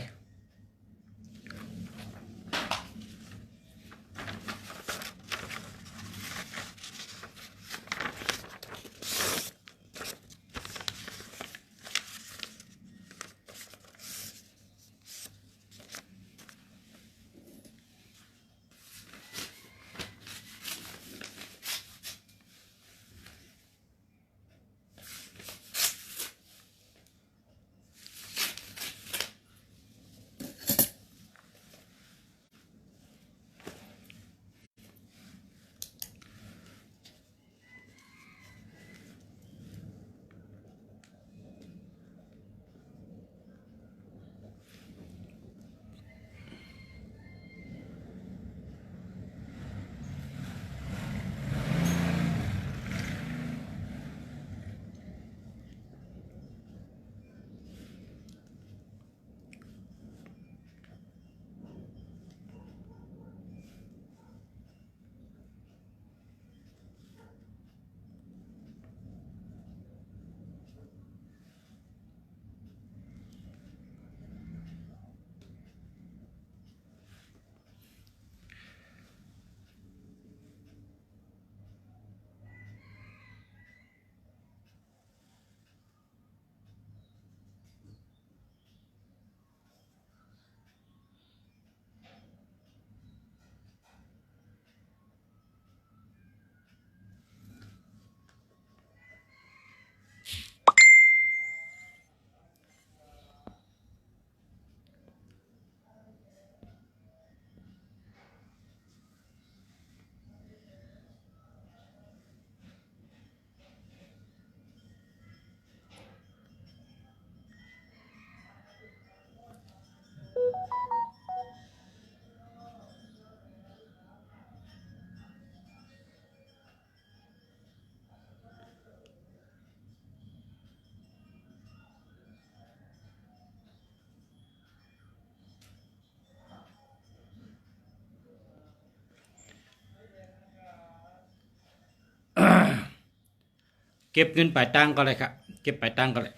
ก็บเงินปลายตังก็เลยครับเก็บปลายตังก็เลย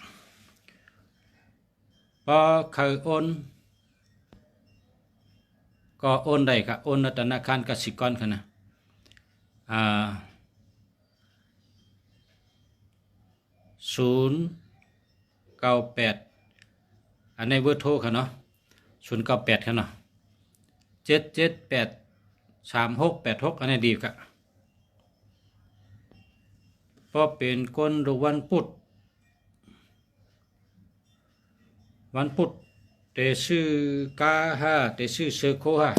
พอเขาโอนก็โอนได้ครับโอนในธนาคารกสิกรค่ะนะ098อันในเบอร์โทรค่ะเนาะ098ค่ะเนาะ7783686อันนี้ดีครับพอเป็นคนดูวันพุธแต่ชื่อกาฮะแต่ชื่อเซอร์โคฮะ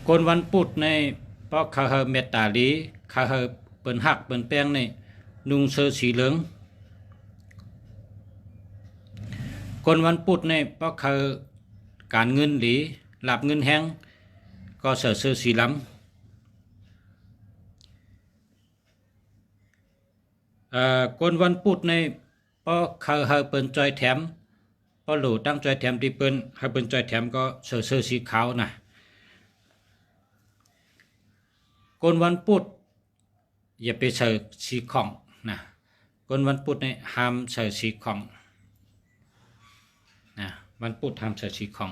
คนวันพุธในเพราะเขาเฮเมตตาลีเขาเฮเปิ้นหักเปิ้นแป้งในนุ่งเสื้อสีเหลืองคนวันพุธในเพราะเขาการเงินหลีหลับเงินแห้งก็เสื้อสีล้ำคนวันพุธในเพราะเขาเฮเปิ้นจอยแถมเพราะหลูตั้งจอยแถมที่เปิ้นเฮเปิ้นจอยแถมก็เสื้อสีขาวนะคนวันพุธอย่าไปใส่สีของนะคนวันพุธเนี่ยห้ามใส่สีของนะวันพุธห้ามใส่สีของ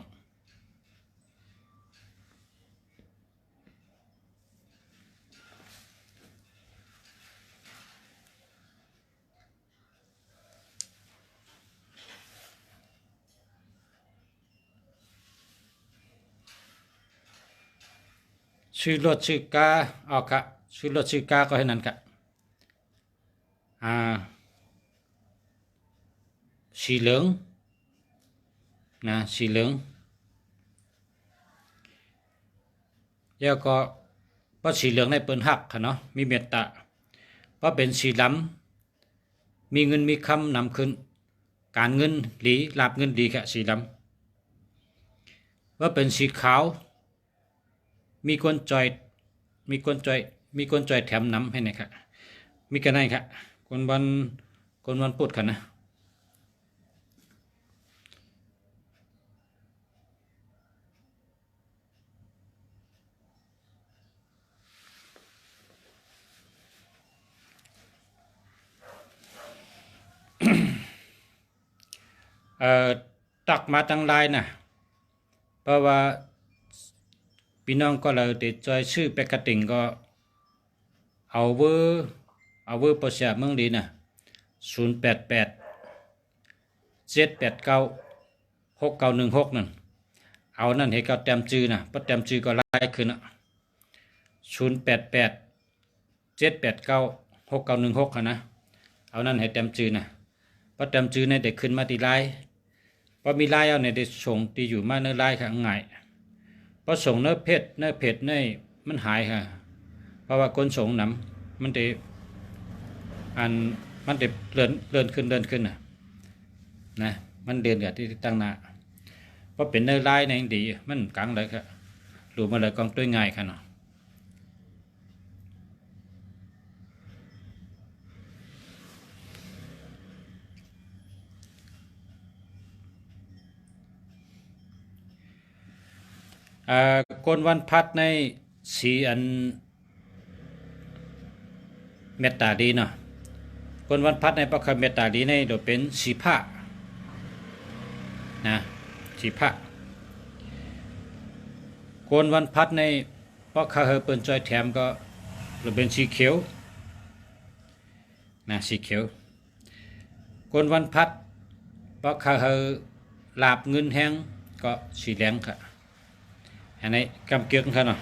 ชื่อรถชื่อกาเอาครับชื่อรถชื่อกาก็ให้นั่นครับสีเหลืองนะสีเหลืองแล้วก็เพราะสีเหลืองในเปิ้นหักค่ะเนาะมีเมตตาเพราะเป็นสีล้ำมีเงินมีคำนำขึ้นการเงินหลีลาบเงินดีค่ะสีล้ำว่าเป็นสีขาวมีคนจอยแถมน้ำให้นะครับมีกันไหนครับคนวันพุธค่ะนะตักมาตั้งลายนะเพราะว่าพี่น้องก็เลยติดจอยชื่อเป็กกระติ่งก็เอาเวอร์ประชาเมืองดีนะ088 789 6916นั่นเอานั่นให้เขาเต็มจื้อนะเพราะเต็มจื้อก็ไล่ขึ้นนะ088 789 6916นะเอานั่นให้เต็มจื้อนะเพราะเต็มจื้อในเด็กขึ้นมาตีไล่เพราะมีไล่เอาในเด็กส่งตีอยู่มาเนื้อไล่ค่ะง่ายเพราะส่งเนื้อเพชรมันหายค่ะเพราะว่าคนส่งน้ำมันจะมันจะเลื่อนขึ้นนะมันเดินกับที่ตั้งหน้าเพราะเป็นเนื้อลายในดีมันกังเลยครับหลุดมาเลยกองตัวง่ายค่ะเนาะกนวันพัดในสีอันเมตตาดีเนาะคนวันพัดในพระคำเมตตาดีในโดยเป็นสีผ้านะสีผ้าคนวันพัดในพระคาเฮเปิลจอยแถมก็โดยเป็นสีเขียวนะสีเขียวคนวันพัดพระคาเฮลาบเงินแห้งก็สีแดงค่ะอันนี้กำเกียงค่ะเนาะ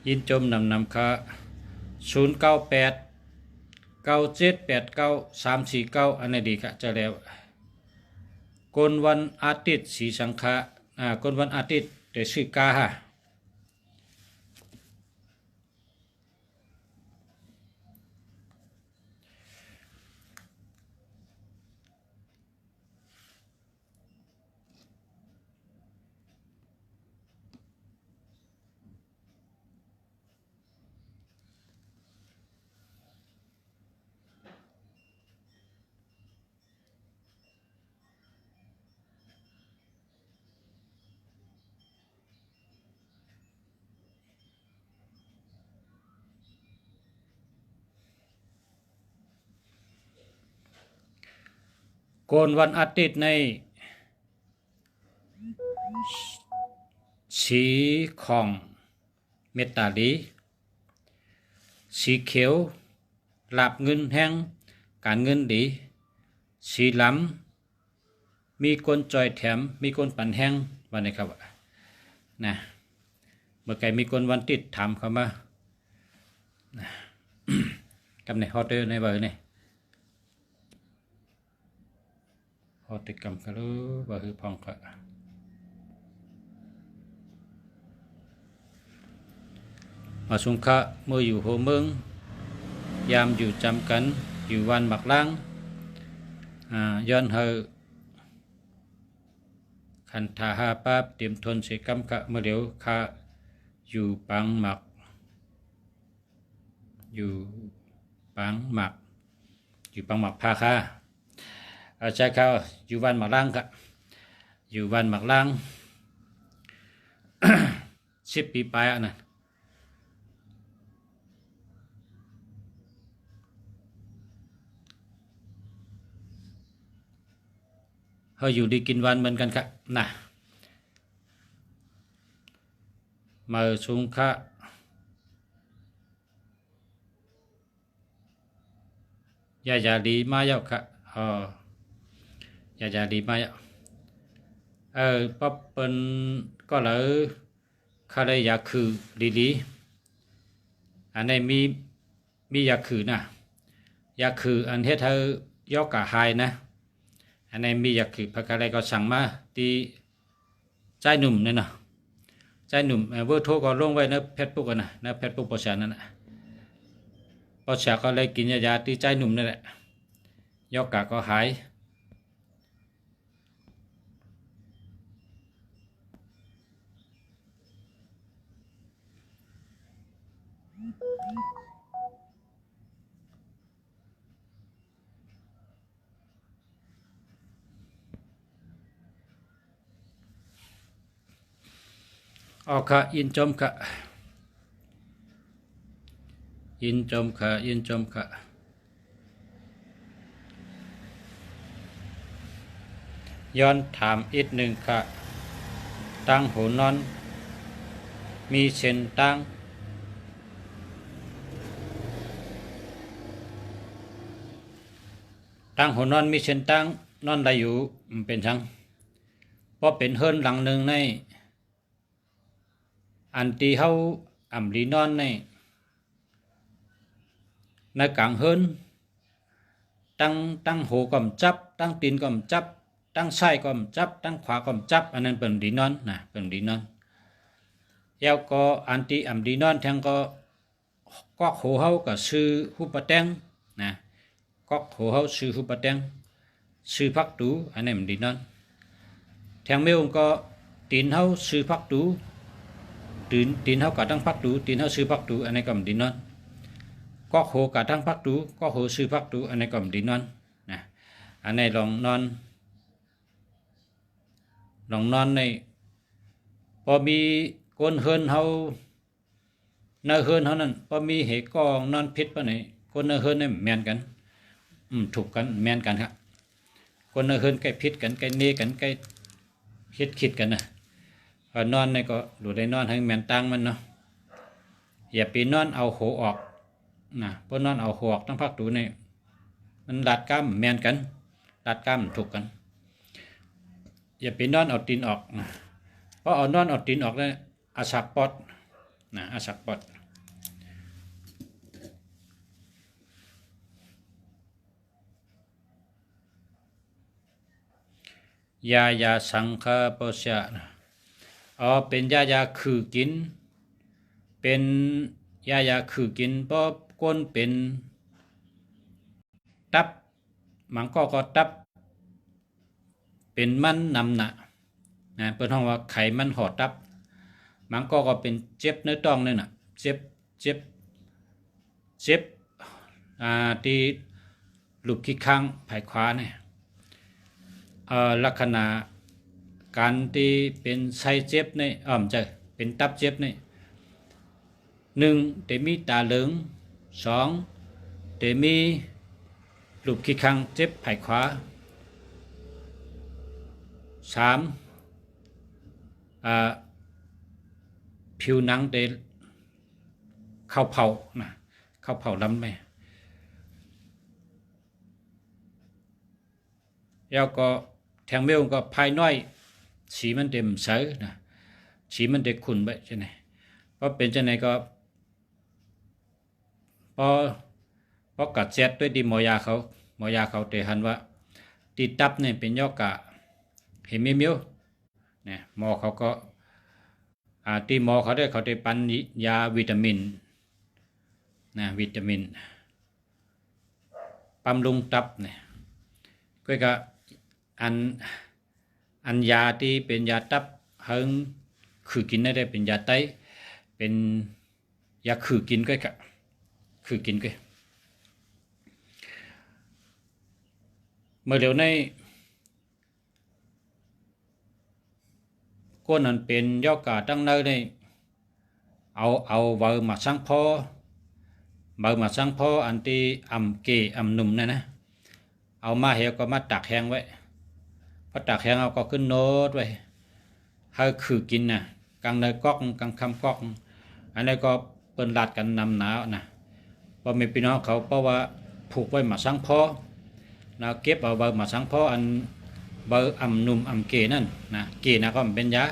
ยินจมนำค่ะ098 9789 349อันนี้ดีค่ะจะแล้วกนวันอาทิตย์สีสังขะกนวันอาทิตย์แต่ชื่อกาฮะ โกนวันอาทิตย์ในสีของเมตตาลีสีเขียวลาบเงินแห้งการเงินดีสีหล้ำมีคนจอยแถมมีคนปั่นแห้งวันนี้ครับนะเมื่อไก่มีคนวันติดถามเขามานะกำในฮอตเตอร์ในเบอร์นี่ฮอตติกำกันรู้เบอร์คือพองก็มาสุงคะเมื่ออยู่โฮเมืองยามอยู่จำกันอยู่วันหมักล้างย้อนเฮอขันธาหาป้าเตรียมทนเสกำกะเมื่อเดี๋ยวข้าอยู่ปังหมักอยู่ปังหมักอยู่ปังหมักพาค่าใช่ครับอยู่วันหมักล้างครับอยู่วันหมักล้าง 10 ปีไปอ่ะนะเขาอยู่ดีกินวันเหมือนกันครับนะมาชุงคะยาดีมาเยอะครับยาดีมาเยอะปั๊บเป็นก็เลยเขาได้ยาคือดีอันนี้มียาคือนะยาคืออันเฮ็ดให้ยอกกะหายนะอันนี้มีอยากคือพักอะไรก็สั่งมาตีใจหนุ่มเนี่ยนะใจหนุ่มเบอร์โทรก็ลงไว้ในเพจปุ๊กนะในเพจปุ๊กปอชานั่นนะปอชาก็เลยกินยาตีใจหนุ่มนั่นแหละยอกกะก็หายออกค่ะยินจมค่ะยินจมค่ะยินจมค่ะย้อนถามอีกหนึ่งค่ะตั้งหูนอนมีเส้นตั้งหูนอนมีเส้นตั้งนอนได้อยู่เป็นช่างเพราะเป็นเฮิรนหลังหนึ่งในอันที่เขาอ่ำลีนอนในกลางเฮิรนตั้งหูก่อมจับตั้งตีนก่อมจับตั้งซ้ายก่อมจับตั้งขวาก่อมจับอันนั้นเป็นลีนอนนะเป็นลีนอนแล้วก็อันที่อ่ำลีนอนแทงก็หูเขาก็ซื้อหุบปะแตงนะก็หูเขาซื้อหุบปะแตงซื้อพักตูอันนั้นเป็นลีนอนแทงเมลก็ตีนเขาซื้อพักตูตีนเขากะทั้งพักตูตีนเขาซื้อพักตูอันนี้ก็ดีนอนก็โหกะทั้งพักตูก็โหซื้อพักตูอันนี้ก็ดีนอนนะอันนี้ลองนอนในพอมีคนเฮิรนเขาในเฮิรนเขานั้นพอมีเหตุกองนอนพิษปะไหนคนในเฮิรนนี่แมนกันถูกกันแมนกันครับคนในเฮิรนใกล้พิษกันใกล้เนกันใกล้คิดกันนะนอนในก็ดูได้นอนให้แมนตั้งมันเนาะอย่าไปนอนเอาโหออกนะเพราะนอนเอาโหออกทั้งพักดูนี่มันดัดกล้ามแมนกันดัดกล้ามถูกกันอย่าไปนอนเอาตีนออกนะเพราะเอานอนเอาตีนออกแล้วอาสักปอดนะอาสักปอดยาสังฆปชะนะเป็นยาคือกินเป็นยาคือกินเพราะก้นเป็นตับมันก็ตับเป็นมันนำหนะเปิดห้องว่าไขมันห่อตับมันก็เป็นเจ็บเนื้อต้องเลยนะเจ็บที่ลูกขี้ข้างภายขวาเนี่ยลักษณะการที่เป็นไส้เจ็บในจะเป็นตับเจ็บใน1แต่มีตาเหลือง2แต่มีลูกขี้ข้างเจ็บภายขวา 3ผิวหนังได้เข้าเผานะเข้าเผาดำไหมแล้วก็แทงเมลก็ภายน้อยสีมันเต็มใสนะสีมันเด็กขุ่นไปใช่ไหมเพราะเป็นจังไหนก็พอกัดแซดด้วยดีหมอยาเขาเตหันว่าตีตับเนี่ยเป็นยอกะเห็นเมียวเนี่ยหมอเขาก็ตีหมอเขาได้ปันยาวิตามินนะวิตามินบำรุงตับเนี่ยก็อันยาที่เป็นยาตับเฮิงคือกินได้เป็นยาไตเป็นยาคือกินก็คือกินก็เมื่อเดี๋ยวในก้นนั้นเป็นยอกาตั้งเนยในเอาเบอร์มาสังพออันที่อำหนุ่มนะเอามาเหี่ยวก็มาตักแห้งไว้พอตักแห้งเอาก็ขึ้นโน้ตไว้ให้คือกินนะกลางเนยก๊อกกลางคำก๊อกอันนี้ก็เปิ้นลาดกันนำหนาวนะพอมีพี่น้องเขาเพราะว่าผูกไว้มาสังพอนะเก็บเอาเบอร์มาสังพออันเบอร์อำหนุ่มเกนั่นนะเกนะก็มันเป็นยา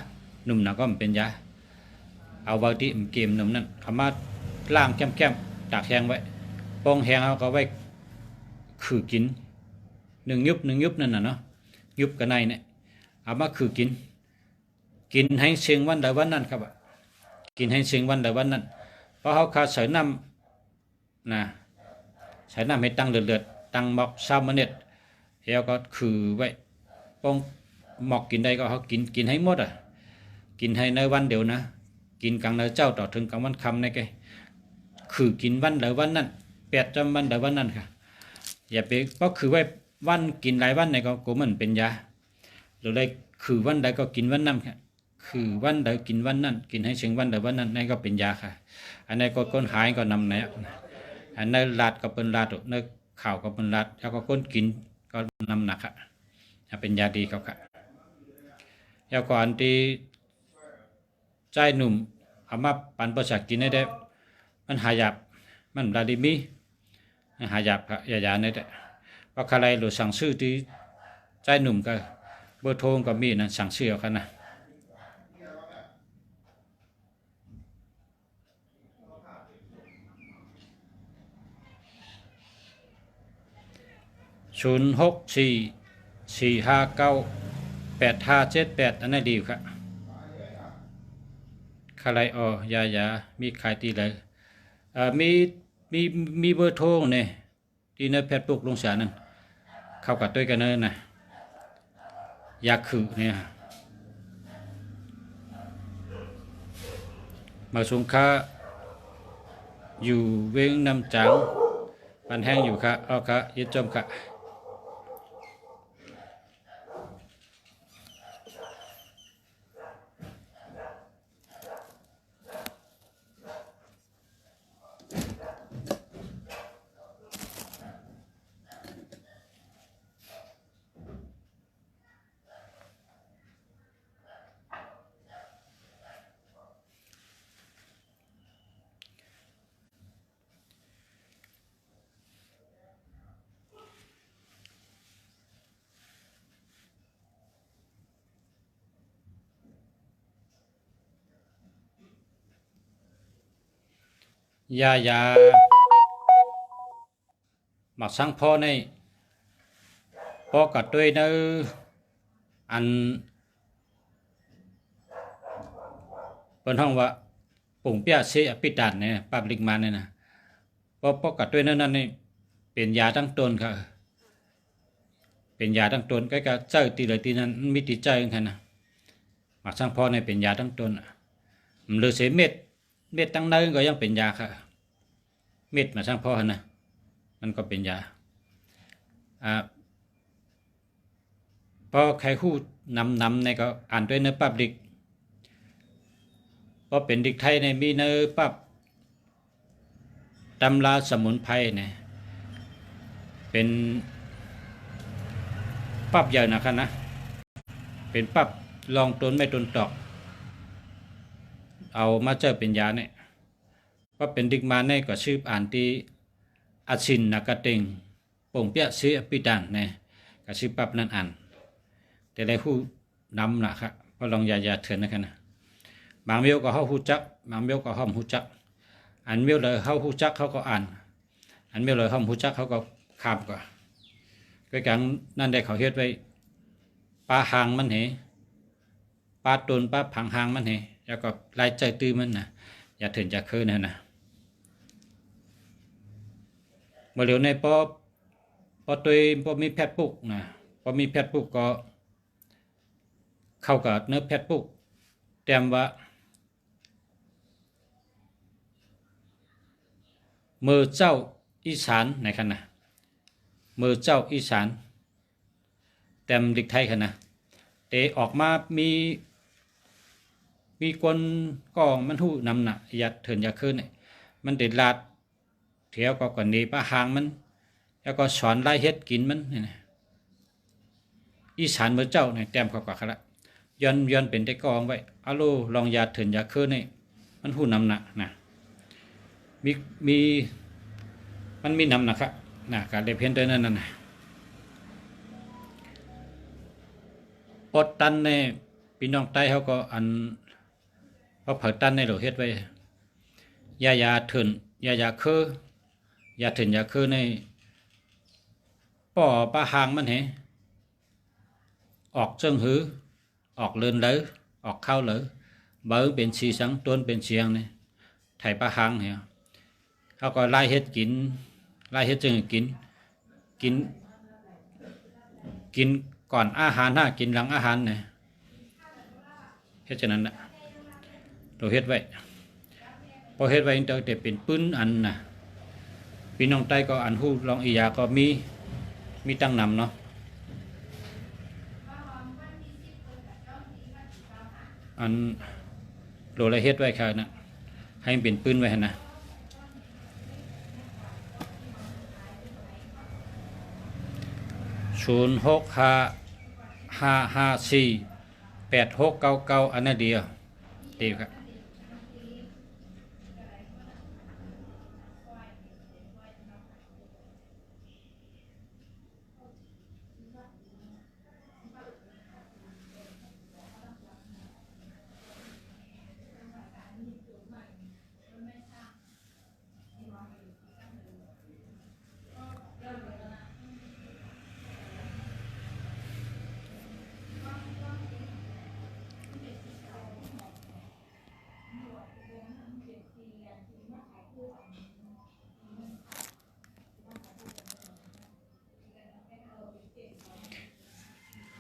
หนุ่มนะก็มันเป็นยาเอาเบอร์ที่เกมหนุ่มนั่นเขามาล่างแก้มตากแห้งไว้ปองแห้งเอาก็ไว้คือกินหนึ่งยุบนั่นน่ะเนาะยุบกันในเนี่ยเอามาคือกินให้เชียงวันใดวันนั้นครับกินให้เชียงวันใดวันนั้นเพราะเขาขาดใส่น้ำนะใส่น้ำให้ตั้งเลือดตั้งหมอก3 เม็ดแล้วก็คือไว้ปองหมอกกินได้ก็เขากินให้หมดกินให้ในวันเดียวนะกินกลางในเจ้าต่อถึงกลางวันคำในแกคือกินวันใดวันนั้น8 จำวันใดวันนั้นค่ะอย่าไปเพราะคือไว้วันกินหลายวันในก็มันเป็นยาหรือได้คือวันใดก็กินวันนั้นค่ะคือวันใดกินวันนั้นกินให้ถึงวันใดวันนั้นนั่นก็เป็นยาค่ะอันนี้ก็ก้นหายก็นำเนี่ยอันนั้นลาดก็เป็นลาดในข่าวก็เป็นลาดแล้วก็ก้นกินก็นำหนักค่ะเป็นยาดีเขาค่ะแล้วก็อันที่ใจหนุ่มเอามาปั่นประสาทกินได้มันหายาบมันดาดิมีหายาบค่ะยาเนี่ยแหละเพราะใครหรือสั่งซื้อที่ใจหนุ่มก็เบอร์โทรก็มีนะสั่งซื้อเอาค่ะนะ064-459-8578อันนั้นดีครับใครยามีขายตีเลยมีเบอร์โทรเนี่ยที่ในแพทย์ปลุกลงสารนั่นเข้ากับด้วยกันนะยาคือเนี่ยมาสงค้าอยู่เวงน้ำจังปันแห้งอยู่ค่ะเอาค่ะยึดจมค่ะยาหมักสังพอในพอกัดด้วยเนออันเป็นห้องว่าปุ่งเปียเสอปิดานเนี่ยปับลิกมาเนี่ยนะพอกัดด้วยนั่นนี่เป็นยาตั้งต้นค่ะเป็นยาตั้งต้นก็เจ้าตีเลยตีนั้นมิติใจกันนะหมักสังพอในเป็นยาตั้งต้นหรือเสเม็ดตั้งเนยก็ยังเป็นยาค่ะเม็ดมาสร้างพ่อนะมันก็เป็นยาพอใครพูดนำในก็อ่านด้วยเนื้อปับดิกพอเป็นดิกไทยในมีเนื้อปับตำราสมุนไพรเนี่ยเป็นปับใหญ่นะครับนะ เป็นปั๊บลองต้นไม่ต้นตอกเอามาเจอเป็นยาเนี่ยก็เป็นดิกมาเนี่ยก็ชื่ออ่านที่อาชินนักเต็งป่งเปียซื้อปิดันเนี่ยก็ชื่อปั๊บนั่นอ่านแต่ได้ผู้นำนะครับก็ลองยาเถื่อนนะครับนะบางเมียวก็เขาหูจักบางเมียวก็ห้อมหูจักอันเมียวเลยเขาหูจักเขาก็อ่านอันเมียวเลยห้อมหูจักเขาก็ข้ามก็การนั่นได้เขาเฮ็ดไว้ปลาหางมันเหปลาตนปลาผังหางมันเหแล้วก็ลายใจตื้อมันนะอย่าถึงจะคืนนะเมื่อเร็วในพอตัวพอมีแพทย์ปุกนะพอมีแพทย์ปุกก็เข้ากับเนื้อแพทย์ปุกเตรียมว่ามือเจ้าอีสานในขณะมือเจ้าอีสานเต็มดิกไทยขณะเตะออกมามีคนกองมันหู้นำหนักยัดเถินยาคืนเนี่ยมันเด็ดลาดเถียวก็ก่อนนี้ป้าหางมันแล้วก็สอนไล่เฮ็ดกินมันเนี่ยอีสานมือเจ้าเนี่ยเต็มเข้ากับละย้อนเป็นได้กองไว้อาโลลองยาเถินยาคืนเนี่ยมันหู้นำหนักนะมันมีนำนะครับการได้เพี้ยนด้วยนั่นนะปดตันในพี่น้องใต้เขาก็อันพอเผาตันในเราเฮ็ดไว้ยาเถินยาคือยาเถินยาคือในป่อปลาหางมันเหออกเชิงหือออกเลื่อนเลยออกเข้าเลยเบอเป็นสีสังต้นเป็นเสียงเนี่ยไถปลาหางเหรอเขาก็ไล่เฮ็ดกินไล่เฮ็ดจึงกินก่อนอาหารกินหลังอาหารเนี่ยเฮ็ดฉะนั้นนะเราเฮ็ดไว้พอเฮ็ดไว้แต่เป็นปื้นอันนะพี่น้องใต้ก็อันหู้ลองอียาก็มีตั้งนำเนาะอันโลละเฮ็ดไว้ค่ะนะให้เป็นปื้นไว้นะ0655548699อันนั้นเดียวดีครับ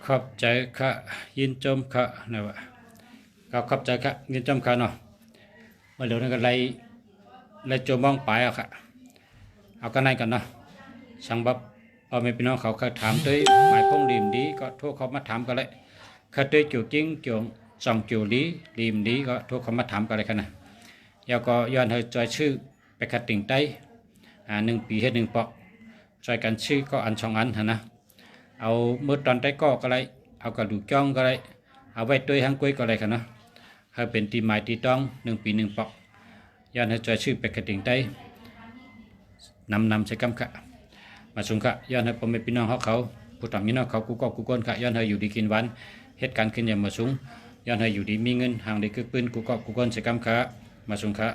ขอบใจค่ะยินจมค่ะนะวะก็ขอบใจค่ะยินจมค่ะเนาะมาเดี๋ยวนั้นก็ไล่โจมมองไปเอาค่ะเอากันไหนกันเนาะช่างบับเอาไม่พี่น้องเขาถามด้วยหมายพงดีมดีก็โทรเขามาถามกันเลยเขาด้วยจิ๋วจริงจิ๋วสองจิ๋วดีมดีก็โทรเขามาถามกันเลยค่ะนะแล้วก็ย้อนให้จอยชื่อไปขัดติ่งใต้1 ปีเฮ็ด1 ปอกจอยกันชื่อก็อัน2 อันนะเอาเมื่อตอนใต้ก็เลยเอากระดูกจ้องก็เลยเอาไว้ด้วยหางกุ้ยก็เลยค่ะเนาะให้เป็นตีไม้ตีต้อง1 ปี 1 ปอกย้อนให้จอยชื่อไปขัดติ่งใต้นำใช้กำค่ะมาสุงค่ะย้อนให้พ่อแม่พี่น้องเขาผู้ต่างพี่น้องเขากูก็กูก้นค่ะย้อนให้อยู่ดีกินหวานเหตุการณ์ขึ้นอย่างมาสุงย้อนให้อยู่ดีมีเงินห่างได้คือปืนกูก็กูก้นใช้กำค่ะมาสุงค่ะ